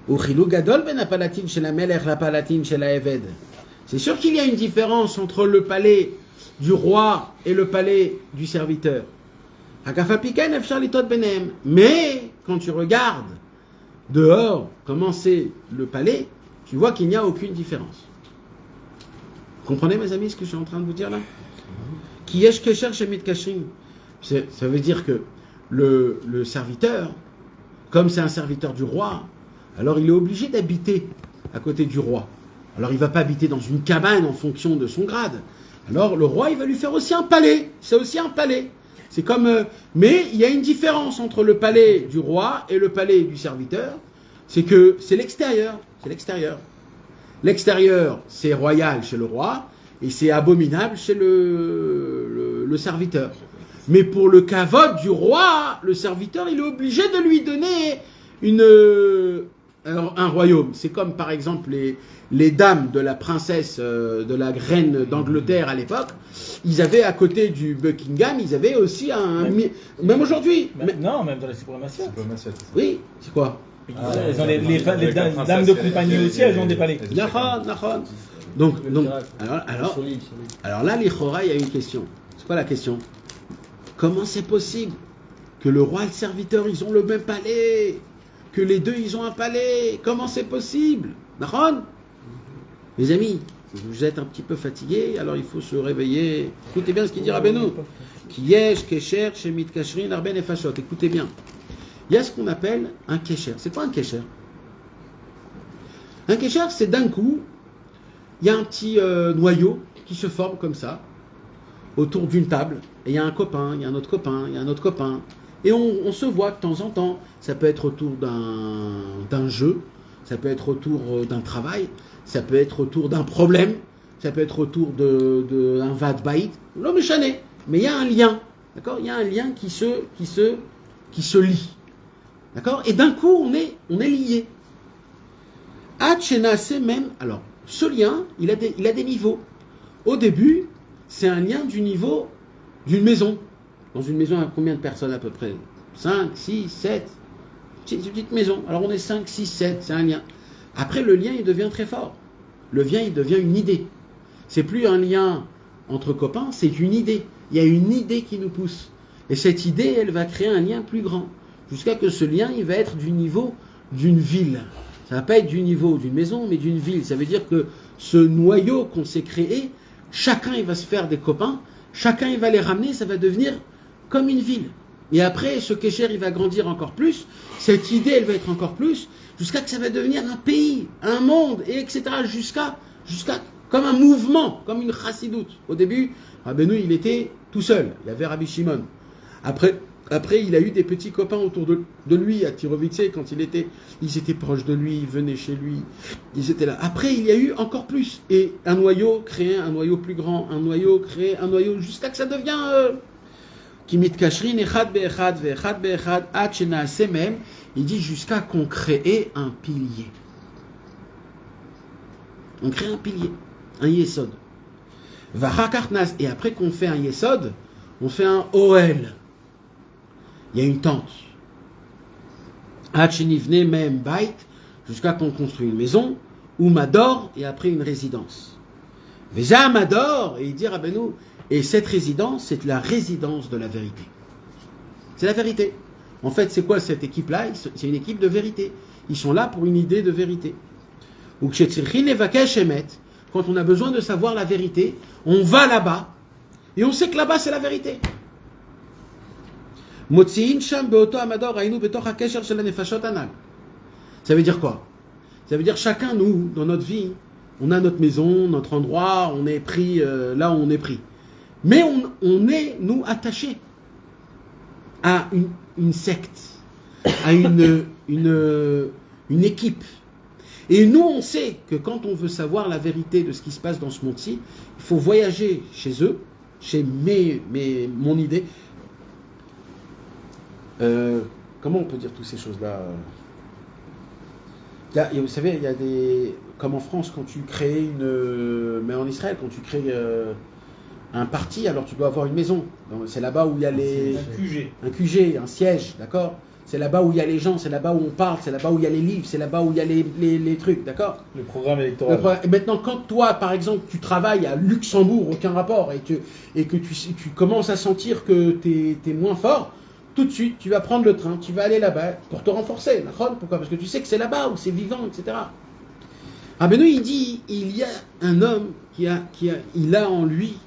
Ou chilou gadol ben apalatin shel hamelech la palatin shel haeved. C'est sûr qu'il y a une différence entre le palais du roi et le palais du serviteur. Mais quand tu regardes dehors comment c'est le palais, tu vois qu'il n'y a aucune différence. Vous comprenez, mes amis, ce que je suis en train de vous dire là? Qui est-ce que cherche Amit Kashrim? Ça veut dire que le serviteur, comme c'est un serviteur du roi, alors il est obligé d'habiter à côté du roi. Alors il ne va pas habiter dans une cabane en fonction de son grade. Alors le roi, il va lui faire aussi un palais. C'est aussi un palais. C'est comme, mais il y a une différence entre le palais du roi et le palais du serviteur, c'est que c'est l'extérieur. L'extérieur, c'est royal chez le roi et c'est abominable chez le serviteur. Mais pour le kavod du roi, le serviteur, il est obligé de lui donner un royaume. C'est comme par exemple les dames de la princesse, de la reine d'Angleterre à l'époque, ils avaient à côté du Buckingham, ils avaient aussi même aujourd'hui. Non, même dans la suprématie. Oui, c'est quoi? Elles ont les dames de compagnie aussi, elles ont des palais. Nachon. Donc alors là, l'Ichora, il y a une question. C'est quoi la question? Comment c'est possible que le roi et le serviteur, ils ont le même palais? Que les deux, ils ont un palais? Comment c'est possible? Nachon? Mes amis, vous êtes un petit peu fatigués, alors il faut se réveiller. Écoutez bien ce qu'il dit Rabbeinu. Ki yesh kesher shemit kashrin arben efashot. Écoutez bien. Il y a ce qu'on appelle un kesher. C'est quoi un kesher? Un kesher, c'est d'un coup, il y a un petit noyau qui se forme comme ça, autour d'une table, et il y a un copain, il y a un autre copain, il y a un autre copain, et on se voit de temps en temps. Ça peut être autour d'un jeu, ça peut être autour d'un travail, ça peut être autour d'un problème, ça peut être autour d'un vad baït, l'homme est chané, mais il y a un lien, d'accord? Il y a un lien qui se lie, d'accord? Et d'un coup, on est lié. C'est même, alors, ce lien, il a des niveaux. Au début, c'est un lien du niveau d'une maison. Dans une maison, il y a combien de personnes à peu près? 5, 6, 7. C'est une petite maison. Alors on est 5, 6, 7, c'est un lien. Après, le lien, il devient très fort. Le lien, il devient une idée. C'est plus un lien entre copains, c'est une idée. Il y a une idée qui nous pousse. Et cette idée, elle va créer un lien plus grand. Jusqu'à que ce lien, il va être du niveau d'une ville. Ça ne va pas être du niveau d'une maison, mais d'une ville. Ça veut dire que ce noyau qu'on s'est créé, chacun, il va se faire des copains. Chacun, il va les ramener. Ça va devenir comme une ville. Et après, ce kécher, il va grandir encore plus. Cette idée, elle va être encore plus. Jusqu'à que ça va devenir un pays, un monde, et etc. Jusqu'à comme un mouvement, comme une chassidoute. Au début, Rabbeinu, il était tout seul. Il y avait Rabbi Shimon. Après, il a eu des petits copains autour de lui à Tirovitse, quand ils étaient proches de lui, ils venaient chez lui, ils étaient là. Après, il y a eu encore plus. Et un noyau créé, un noyau plus grand, un noyau créé, un noyau, jusqu'à que ça devient... Kimit kashrin echad be'echad ve'echad be'echad ad shenaase même. Il dit jusqu'à qu'on crée un pilier. On crée un pilier, un yesod. Et après qu'on fait un yesod, on fait un oel. Il y a une tente. Ad shenivne même bait, jusqu'à qu'on construit une maison, ou mador, et après une résidence. Veja mador, et il dit Rabbeinu, et cette résidence, c'est la résidence de la vérité. C'est la vérité. En fait, c'est quoi cette équipe-là? C'est une équipe de vérité. Ils sont là pour une idée de vérité. Ou quand on a besoin de savoir la vérité, on va là-bas, et on sait que là-bas, c'est la vérité. Ça veut dire quoi? Ça veut dire chacun, nous, dans notre vie, on a notre maison, notre endroit, on est pris là où on est pris. Mais on est, nous, attachés à une secte, à une équipe. Et nous, on sait que quand on veut savoir la vérité de ce qui se passe dans ce monde-ci, il faut voyager chez eux, chez mon idée. Comment on peut dire toutes ces choses-là? Vous savez, il y a des... Comme en France, quand tu crées mais en Israël, quand tu crées un parti, alors tu dois avoir une maison. C'est là-bas où il y a un QG, un siège, d'accord? C'est là-bas où il y a les gens, c'est là-bas où on parle, c'est là-bas où il y a les livres, c'est là-bas où il y a les trucs, d'accord? Le programme électoral. Et maintenant, quand toi, par exemple, tu travailles à Luxembourg, aucun rapport, et que tu commences à sentir que tu es moins fort, tout de suite, tu vas prendre le train, tu vas aller là-bas pour te renforcer. Pourquoi? Parce que tu sais que c'est là-bas où c'est vivant, etc. Rabbeinu, il dit, il y a un homme il a en lui,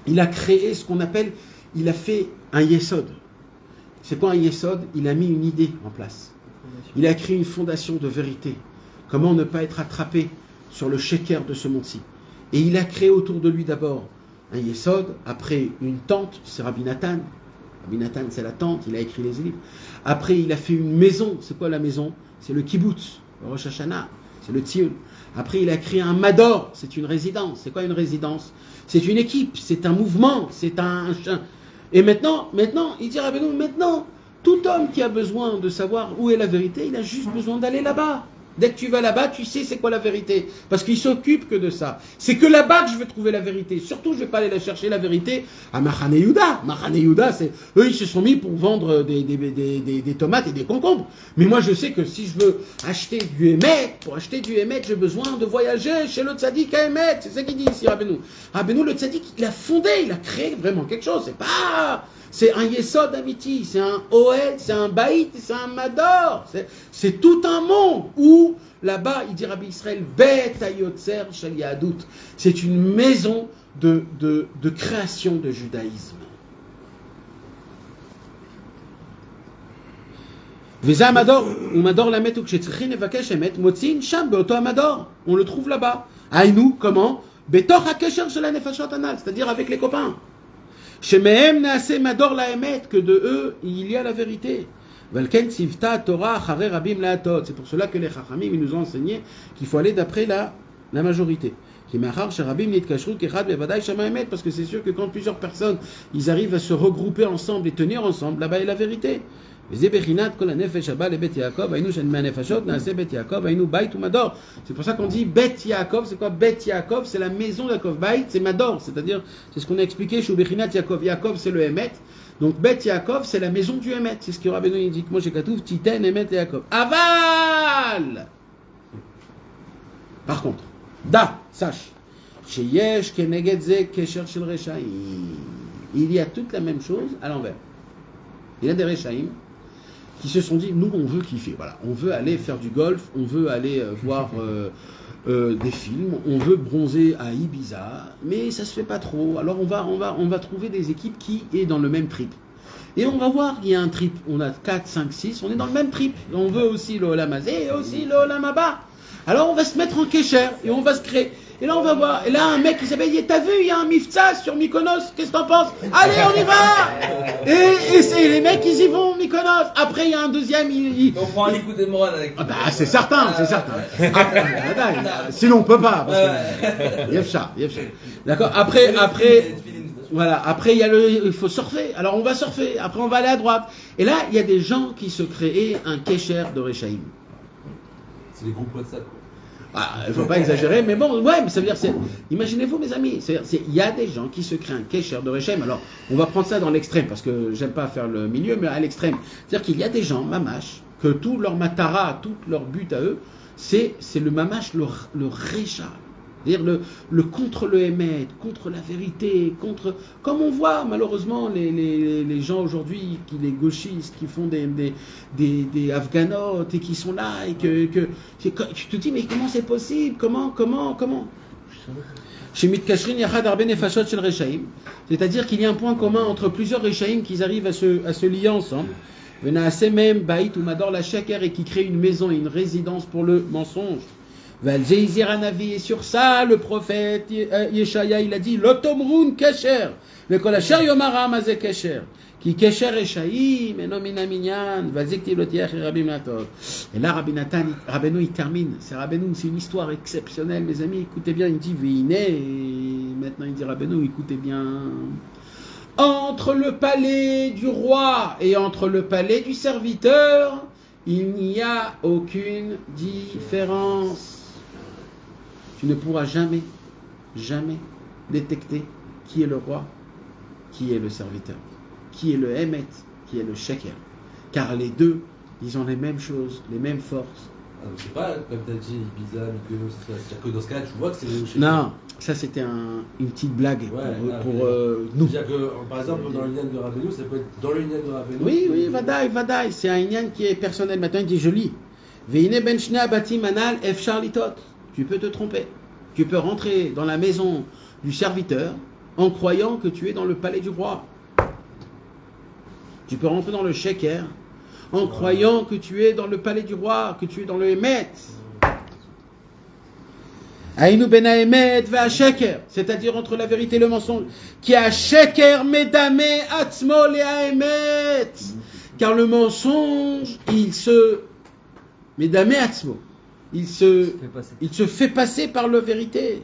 il a créé ce qu'on appelle, il a fait un yesod. C'est quoi un yesod? Il a mis une idée en place. Il a créé une fondation de vérité. Comment ne pas être attrapé sur le sheker de ce monde-ci? Et il a créé autour de lui d'abord un yesod, après une tente, c'est Rabbi Nathan. Rabbi Nathan, c'est la tente, il a écrit les livres. Après, il a fait une maison. C'est quoi la maison? C'est le kibbutz, le Rosh Hashanah, c'est le tziyun. Après, il a créé un mador, c'est une résidence. C'est quoi une résidence? C'est une équipe, c'est un mouvement, c'est un... Et maintenant, il dit Rabbeinu, maintenant, tout homme qui a besoin de savoir où est la vérité, il a juste besoin d'aller là-bas. Dès que tu vas là-bas, tu sais c'est quoi la vérité. Parce qu'il s'occupe que de ça. C'est que là-bas que je vais trouver la vérité. Surtout, je ne vais pas aller la chercher la vérité à Machane Yehuda. Machane Yehuda, eux, ils se sont mis pour vendre des tomates et des concombres. Mais moi, je sais que si je veux acheter du Emet, pour acheter du Emet, j'ai besoin de voyager chez le tzaddik à Emet. C'est ça qu'il dit ici, Rabbeinu. Rabbeinu, le tzaddik, il a fondé, il a créé vraiment quelque chose. C'est un yesod amiti, c'est un oed, c'est un baït, c'est un mador. C'est tout un monde où, là-bas, il dit Rabbi Israël, Bet hayotzer shel yahadut. C'est une maison de création de judaïsme. Veza amador, ou mador lamet ou kshetzrichin evakesh emet, motzin sham beoto amador. On le trouve là-bas. Aïnou, comment? Betor hakesher shel hanefashot anal, c'est-à-dire avec les copains. Chez Mehem Naase Mador la Emet, que de eux, il y a la vérité. Valken Sivta Torah Chare Rabim Laatot. C'est pour cela que les Chachamim nous ont enseigné qu'il faut aller d'après la majorité. Parce que c'est sûr que quand plusieurs personnes, ils arrivent à se regrouper ensemble et tenir ensemble, là-bas est la vérité. C'est pour ça qu'on dit Bet Yaakov, c'est quoi Bet Yaakov? C'est la maison de Yaakov. Bait, c'est Mador, c'est-à-dire, c'est ce qu'on a expliqué chez Bechinat Yaakov. Yaakov, c'est le Emet. Donc Bet Yaakov, c'est la maison du Emet. C'est ce que Rabbeinu dit. Moi, j'ai Katouf, Titen, Emet et Yaakov. Aval! Par contre, sache, chez Yesh, Kenegedze, Kesher Shel Rechaim, il y a toute la même chose à l'envers. Il y a des Rechaim qui se sont dit, nous on veut kiffer, voilà, on veut aller faire du golf, on veut aller voir des films, on veut bronzer à Ibiza, mais ça se fait pas trop. Alors on va trouver des équipes qui est dans le même trip. Et on va voir, il y a un trip, on a 4, 5, 6, on est dans le même trip. Et on veut aussi le Olam Hazé et aussi le Olam Haba. Alors on va se mettre en kécher et on va se créer. Et là on va voir, et là un mec qui s'appelle, t'as vu, il y a un Mifta sur Mykonos, qu'est-ce que t'en penses? Allez, on y va! Et c'est les mecs, ils y vont, Mykonos. Après il y a un deuxième, on prend un écoute de morale avec. Ah bah c'est certain, c'est certain. Sinon on peut pas. Yefcha. D'accord, après, voilà, après il faut surfer. Alors on va surfer, après on va aller à droite. Et là, il y a des gens qui se créent un kécher de Rechaim. C'est les groupes WhatsApp. Il ne faut pas exagérer, mais bon, ouais, mais ça veut dire, imaginez-vous mes amis, il y a des gens qui se créent un kécher de Rechaim. Alors, on va prendre ça dans l'extrême, parce que j'aime pas faire le milieu, mais à l'extrême. C'est-à-dire qu'il y a des gens, mamash, que tout leur matara, tout leur but à eux, c'est le mamash, le recha. C'est-à-dire le contre le émet, contre la vérité, contre... Comme on voit malheureusement les gens aujourd'hui, les gauchistes qui font des afghanotes et qui sont là et que tu te dis mais comment c'est possible? Comment Chez Mitkashrin Yachad Arbe Nefashot Shel Rechaim, c'est-à-dire qu'il y a un point commun entre plusieurs Rechaim qui arrivent à se lier ensemble. Venaaseh Mehem Bait ou Mador la Sheker et qui crée une maison et une résidence pour le mensonge. Et sur ça, le prophète Yeshaya, il a dit Lotomrun Kesher, le Kolasher Yomara Mazé Kesher, qui Kesher Eshaïm, et non Minaminyan, Vazekti Lotiach et Rabbi Natov. Et là, Rabbi Nathan, Rabbeinu, il termine. C'est Rabbeinu, c'est une histoire exceptionnelle, mes amis. Écoutez bien, il dit Veine, et maintenant il dit Rabbeinu, écoutez bien. Entre le palais du roi et entre le palais du serviteur, il n'y a aucune différence. Tu ne pourras jamais détecter qui est le roi, qui est le serviteur, qui est le Emet, qui est le Sheker. Car les deux, ils ont les mêmes choses, les mêmes forces. Je sais pas, comme tu as dit, Ibiza, Mykonos, c'est-à-dire que dans ce cas-là, tu vois que c'est le Sheker. Non, ça c'était une petite blague pour nous. C'est-à-dire que, par exemple, dans le lien de Rabbeinu, ça peut être dans le lien de Rabbeinu. Oui, Vadaï, c'est un lien qui est personnel. Maintenant, il dit, je lis. Veine ben shnei abatim anal efshar litot. Tu peux te tromper. Tu peux rentrer dans la maison du serviteur en croyant que tu es dans le palais du roi. Tu peux rentrer dans le Sheker en croyant que tu es dans le palais du roi, que tu es dans le Emet. Aïnou ben Emet va Sheker, c'est-à-dire entre la vérité et le mensonge. Qui a Sheker medame atzmo le Emet. Car le mensonge, il se medame atzmo. Il se fait passer par la vérité.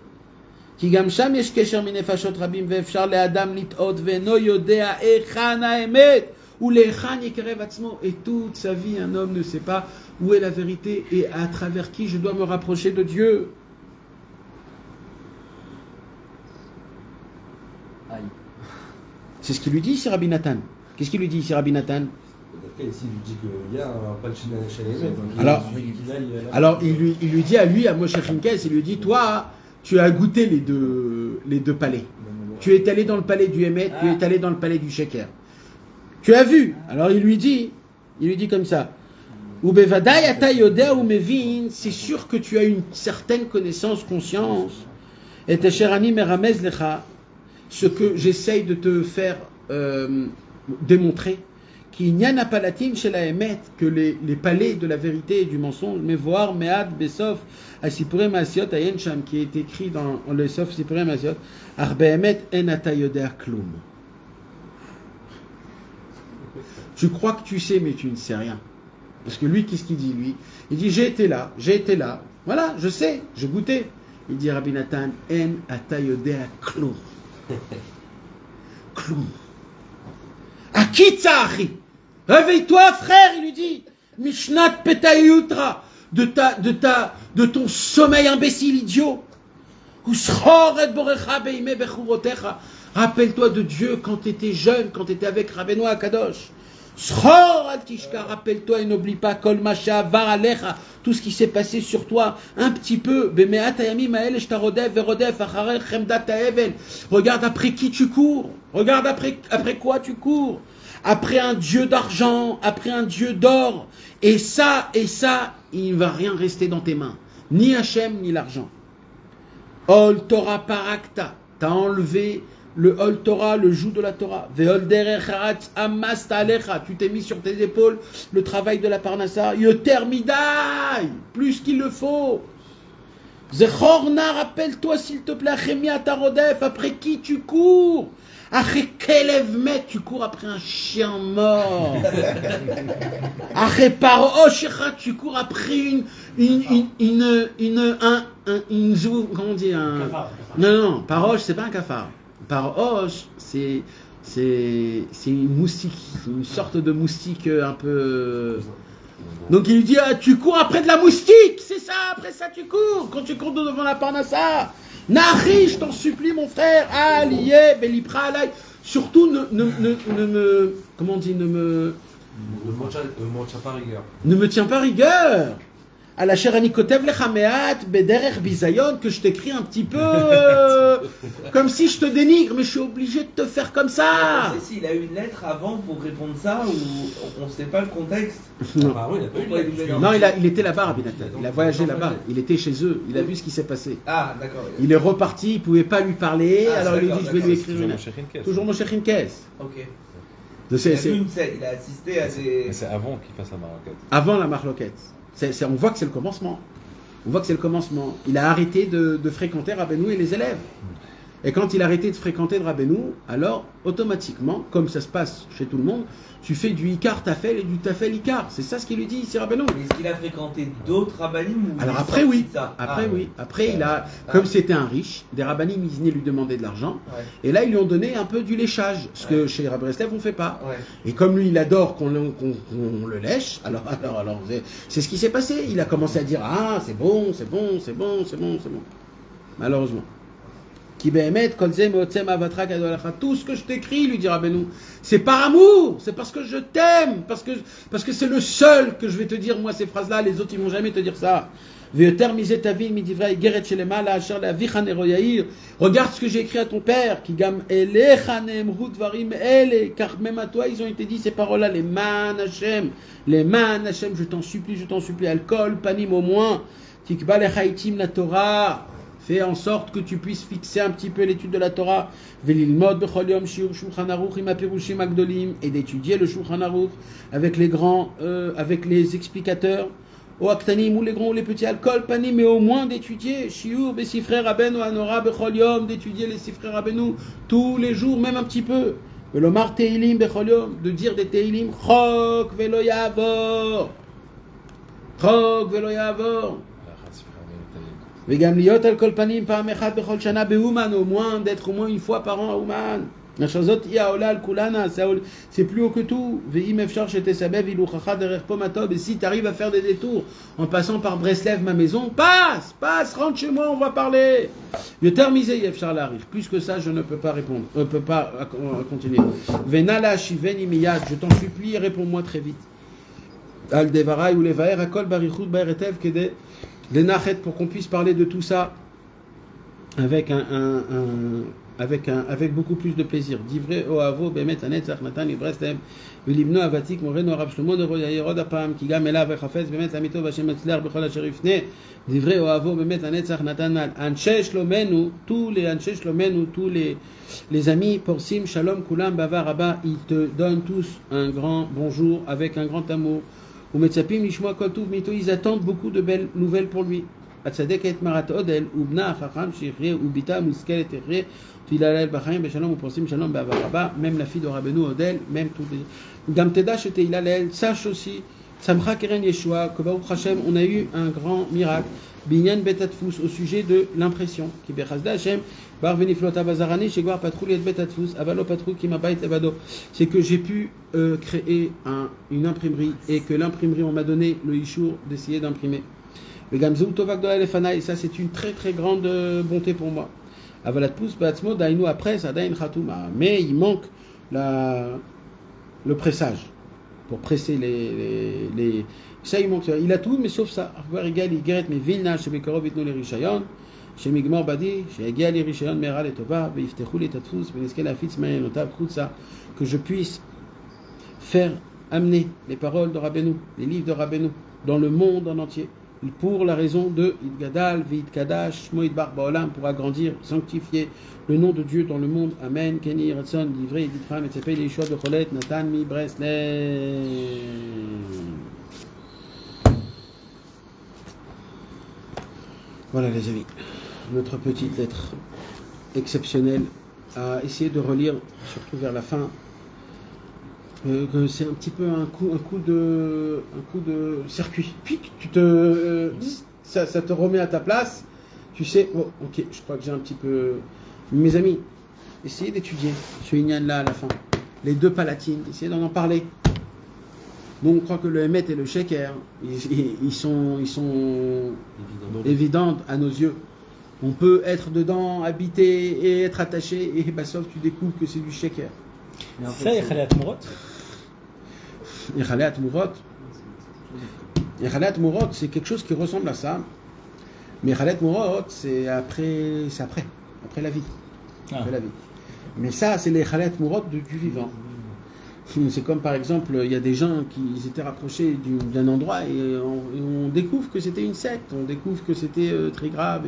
Ki gam sham yesh kesher min nefashot rabim ve'efshar le'adam lit'ot ve'no yodea echan ha'emet ou le'echan yekerev atzmo. Et toute sa vie, un homme ne sait pas où est la vérité et à travers qui je dois me rapprocher de Dieu. Aïe. C'est ce qu'il lui dit ici Rabbi Nathan. Qu'est-ce qu'il lui dit ici Rabbi Nathan? Ici, il lui dit qu'il y a un Palchina Shalemet. Alors il lui dit à lui, à Moshe Chinkes, il lui dit, toi, tu as goûté les deux palais. Tu es allé dans le palais du Emet, tu es allé dans le palais du Sheker. Tu as vu. Alors il lui dit comme ça. Ubevadai ata yodea ou mevin, c'est sûr que tu as une certaine connaissance, conscience. Et tesherani meramez lecha, ce que j'essaye de te faire démontrer. Qu'il n'y a pas latim chez la Emet, que les palais de la vérité et du mensonge, mais voir Mead Besof à Sipurem Asiot à Yensham, qui est écrit dans le Sof Sipurem Asiot, Arbe Emet en atayoder klum. Tu crois que tu sais, mais tu ne sais rien. Parce que lui, qu'est-ce qu'il dit, lui? Il dit, j'ai été là, voilà, je sais, je goûtais. Il dit, Rabbi Nathan, en atayoder klum. Klum. Akitzachi. Réveille-toi, frère, il lui dit. Mishnat Petayutra, de ton sommeil imbécile, idiot. Rappelle-toi de Dieu quand tu étais jeune, quand tu étais avec Rabbeinu Akadosh. Rappelle-toi et n'oublie pas Kol Masha Var Alecha, tout ce qui s'est passé sur toi, un petit peu. Regarde après qui tu cours, regarde après quoi tu cours. Après un Dieu d'argent, après un Dieu d'or. Et ça, il ne va rien rester dans tes mains. Ni Hachem, ni l'argent. Ol Torah Parakta, t'as enlevé le Ol Torah, le joug de la Torah. Veol Derech Haratz Amasta Alecha, tu t'es mis sur tes épaules le travail de la Parnassa. Yoter Midai, plus qu'il le faut. Zechorna, rappelle-toi s'il te plaît, Achemia Tarodef, après qui tu cours? Après Kelev Met, tu cours après un chien mort. Après Paro Shecha, tu cours après comment on dit un cafard. Non, Paroche, c'est pas un cafard. Paroche, c'est une moustique, une sorte de moustique un peu. Donc il lui dit, tu cours après de la moustique, c'est ça, après ça tu cours, quand tu cours devant la Parnassa. Nahi, je t'en supplie mon frère, Aliye, Belipra Alay, surtout ne me, comment on dit, ne me tiens pas rigueur. À la Sherani Kotev Lechameat, Bederech Bizayon, que je t'écris un petit peu comme si je te dénigre, mais je suis obligé de te faire comme ça. Je sais s'il a eu une lettre avant pour répondre ça ou on ne sait pas le contexte. Non, oui, il a pas eu une lettre. non il était là-bas, Rabbi Nathan. Il a voyagé là-bas. Il était chez eux. Il a vu ce qui s'est passé. Ah, d'accord. Il est reparti. Il ne pouvait pas lui parler. Alors il lui dit, je vais lui écrire une lettre. Toujours Moshe Chinkes. Ok. Il a assisté à des. Mais c'est avant qu'il fasse la marloquette. Avant la marloquette. On voit que c'est le commencement. Il a arrêté de fréquenter Rabbeinu et les élèves. Et quand il a arrêté de fréquenter Rabbeinu, alors automatiquement, comme ça se passe chez tout le monde, tu fais du Ikar Tafel et du Tafel Ikar. C'est ça ce qu'il lui dit ici Rabbeinu. Est-ce qu'il a fréquenté d'autres rabbinim ou alors après oui. Oui. Après il a, comme c'était un riche, des rabbinim ils venaient lui demander de l'argent. Ouais. Et là ils lui ont donné un peu du léchage, ce que chez Rabbi Breslev on fait pas. Ouais. Et comme lui il adore qu'on le lèche, alors c'est ce qui s'est passé. Il a commencé à dire c'est bon. Malheureusement. Tout ce que je t'écris, lui dit Rabbeinu, c'est par amour, c'est parce que je t'aime, parce que c'est le seul que je vais te dire moi ces phrases-là, les autres ils vont jamais te dire ça. Regarde ce que j'ai écrit à ton père, car même à toi ils ont été dit ces paroles-là, les man Hashem, je t'en supplie, alcool, panim au moins, tikba lechaitim la Torah. Fais en sorte que tu puisses fixer un petit peu l'étude de la Torah, et d'étudier le Shulchan Aruch avec les grands, avec les explicateurs, ou aktanim ou les grands ou les petits, alcool, panim, mais au moins d'étudier shiur besifrei Rabbeinu anora bechol yom, d'étudier les sifrei Rabbeinu tous les jours, même un petit peu. Velomar teilim bechol yom, de dire des teilim, chok velo yavor. Vegam liot al kol panim pa'am echad bechol shana be'uman, au moins d'être au moins une fois par an à Uman. Nashazot yaola al kulana, c'est plus haut que tout. Ve'im efshar shetesabev iluchacha derech pomatob, et si tu arrives à faire des détours en passant par Breslev, ma maison, passe, rentre chez moi, on va parler. Yoter misé yefshar l'arif. Plus que ça, je ne peux pas répondre, peux pas continuer. Venala shiveni miyad, je t'en supplie, réponds-moi très vite. Al devarai ou levaer akol barichut ba'eretev kede Lenachet, pour qu'on puisse parler de tout ça avec beaucoup plus de plaisir. Divrei Oavo bemet anetzach natan ibrestem v'libno avatik moreno Rav Shlomo Doro Yairod apam ki gam elav v'chafetz bemet amito v'Hashem etzler b'chol asher yifne. Divrei Oavo bemet anetzach natan anshe shlomenu, tous les anshe shlomenu, tous les amis porsim shalom kulam bavar rabba, ils te donnent tous un grand bonjour avec un grand amour. Ils attendent beaucoup de belles nouvelles pour lui. Même la fille de Rabbeinu Odel, même tous les. Sache aussi Samcha Keren Yeshua, que Baruch Hashem, on a eu un grand miracle. Binyan Betatfus, au sujet de l'impression. Qui Bechazda Hashem, Bar Veniflota Bazarani, Shegwar Patrou Liet Betatfus, Avalo Patrou Kimabait Avado. C'est que j'ai pu créer une imprimerie et que l'imprimerie, on m'a donné le Ishour d'essayer d'imprimer. Le Gamzou Tovak Doa Elefana, et ça c'est une très très grande bonté pour moi. Avalatpus Batsmo Dainu après, Sadain Khatouma. Mais il manque le pressage. Pour presser les... Ça, il manque. Il a tout, mais sauf ça. Mais Vilna, chez Bekorov, Itno les Rishayon, chez Migmor Badi, chez Egal les Rishayon, Meral et Tova, Beiftechu les Tatfus, Beneskel Afitz, Mayenota, Krutsa, que je puisse faire amener les paroles de Rabbeinu, les livres de Rabbeinu, dans le monde en entier, pour la raison de Idgadal, Vidkadash, Moïd Bar Baolam, pour agrandir, sanctifier le nom de Dieu dans le monde. Amen. Kenny, Ratson, Livré, Ditram, etc. Les choix de Cholet, Nathan, Mi, Breslev. Voilà les amis, notre petite lettre exceptionnelle à essayer de relire, surtout vers la fin. Que c'est un petit peu un coup de circuit. Puis ça te remet à ta place. Tu sais, oh, ok, je crois que j'ai un petit peu. Mes amis, essayez d'étudier ce Inyan-là à la fin. Les deux palatines, essayez d'en parler. Nous, on croit que le Hémet et le Sheker, ils sont évidents à nos yeux. On peut être dedans, habiter et être attaché, et sauf tu découvres que c'est du Sheker. Ça, Yechalat Mourot. Yechalat Mourot, c'est quelque chose qui ressemble à ça. Mais Yechalat Mourot, c'est après la vie. Après la vie. Mais ça, c'est les Yechalat Mourot du vivant. C'est comme par exemple, il y a des gens qui étaient rapprochés d'un endroit et on découvre que c'était une secte, on découvre que c'était très grave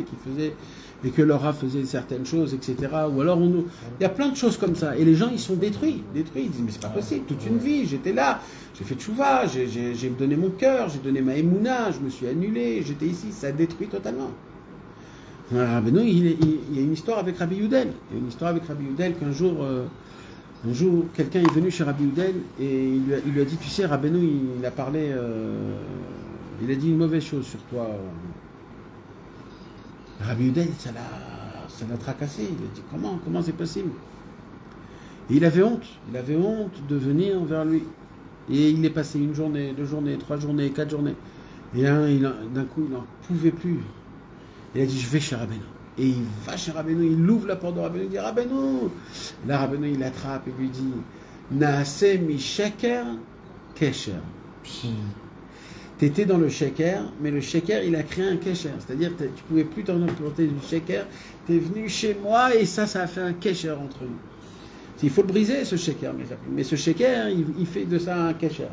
et que leur faisait certaines choses, etc. Ou alors il y a plein de choses comme ça et les gens ils sont détruits, ils disent mais c'est pas possible, toute une vie j'étais là, j'ai fait tchouva, j'ai donné mon cœur, j'ai donné ma émouna, je me suis annulé, j'étais ici, ça détruit totalement. Rabbeinu, il y a une histoire avec Rabbi Yudel, qu'un jour, quelqu'un est venu chez Rabbi Yudel et il lui a dit, tu sais, Rabbeinu, il a parlé, il a dit une mauvaise chose sur toi. Rabbi Yudel, ça l'a tracassé. Il a dit, comment c'est possible? Et il avait honte de venir vers lui. Et il est passé 1 journée, 2 journées, 3 journées, 4 journées. Et d'un coup, il n'en pouvait plus. Il a dit, je vais chez Rabbeinu. Et il va chez Rabbeinu, il ouvre la porte de Rabbeinu, il dit Rabbeinu. Là, Rabbeinu, il l'attrape et lui dit Naase mi sheker kesher. T'étais dans le sheker, mais le sheker, il a créé un kesher. C'est-à-dire que tu pouvais plus t'en emporter du sheker. T'es venu chez moi et ça a fait un kesher entre nous. Il faut le briser, ce sheker. Mais ce sheker, il fait de ça un kesher.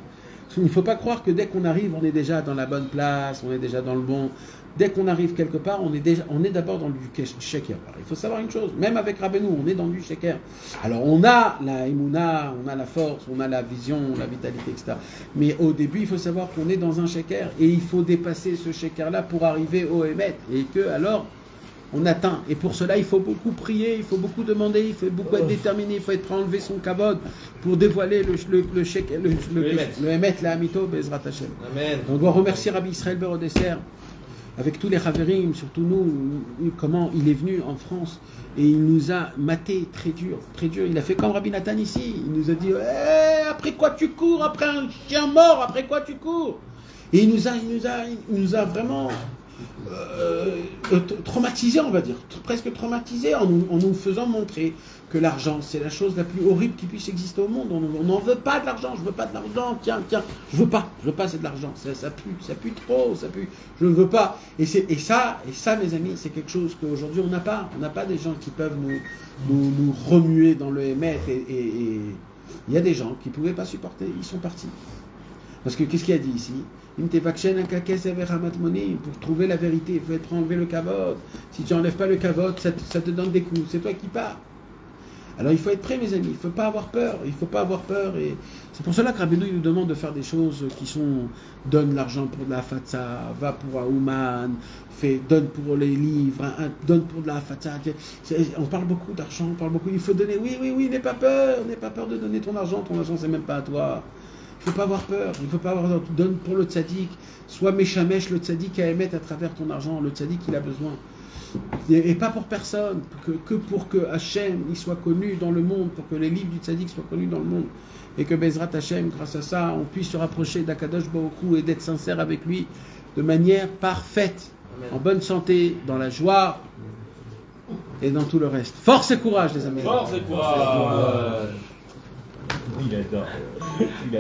Il ne faut pas croire que dès qu'on arrive, on est déjà dans la bonne place, on est déjà dans le bon. Dès qu'on arrive quelque part, on est d'abord dans du sheker. Il faut savoir une chose, même avec Rabbeinu, on est dans du sheker. Alors on a la émouna, on a la force, on a la vision, la vitalité, etc. Mais au début, il faut savoir qu'on est dans un sheker et il faut dépasser ce sheker-là pour arriver au Hémet et que alors on atteint. Et pour cela, il faut beaucoup prier, il faut beaucoup demander, il faut beaucoup être déterminé, il faut être enlever son kavod pour dévoiler le sheker, le Hémet, la Hamito, Bezrat Hashem. Amen. On doit remercier Rabbi Israël Ber au dessert. Avec tous les Haverim, surtout nous, comment il est venu en France et il nous a maté très dur. Il a fait comme Rabbi Nathan ici. Il nous a dit après quoi tu cours? Après un chien mort, après quoi tu cours? Et il nous a vraiment traumatisés, on va dire, presque traumatisés en nous faisant montrer que l'argent, c'est la chose la plus horrible qui puisse exister au monde. On n'en veut pas de l'argent, je veux pas de l'argent, tiens, je veux pas c'est de l'argent, ça pue trop, je ne veux pas. Et ça, mes amis, c'est quelque chose qu'aujourd'hui on n'a pas des gens qui peuvent nous remuer dans le Hémet et il y a des gens qui ne pouvaient pas supporter, ils sont partis. Parce que qu'est-ce qu'il a dit ici? Pour trouver la vérité, il faut être enlever le kavod. Si tu n'enlèves pas le kavod, ça te donne des coups, c'est toi qui pars. Alors il faut être prêt, mes amis, il ne faut pas avoir peur, et c'est pour cela que Rabbeinu nous demande de faire des choses qui sont, donne l'argent pour de la fatsa, va pour Aouman, donne pour les livres, donne pour de la fatsa. On parle beaucoup d'argent, il faut donner, oui, n'aie pas peur de donner ton argent c'est même pas à toi. Il ne faut pas avoir peur, donne pour le tzaddik, sois méchamesh le tzaddik à émettre à travers ton argent, le tzaddik il a besoin. Et pas pour personne, que pour que Hachem il soit connu dans le monde, pour que les livres du tzaddik soient connus dans le monde, et que Bezrat Hachem, grâce à ça, on puisse se rapprocher d'Akadosh Baruch Hu et d'être sincère avec lui de manière parfaite, en bonne santé, dans la joie et dans tout le reste. Force et courage les amis. Force et courage. Il adore.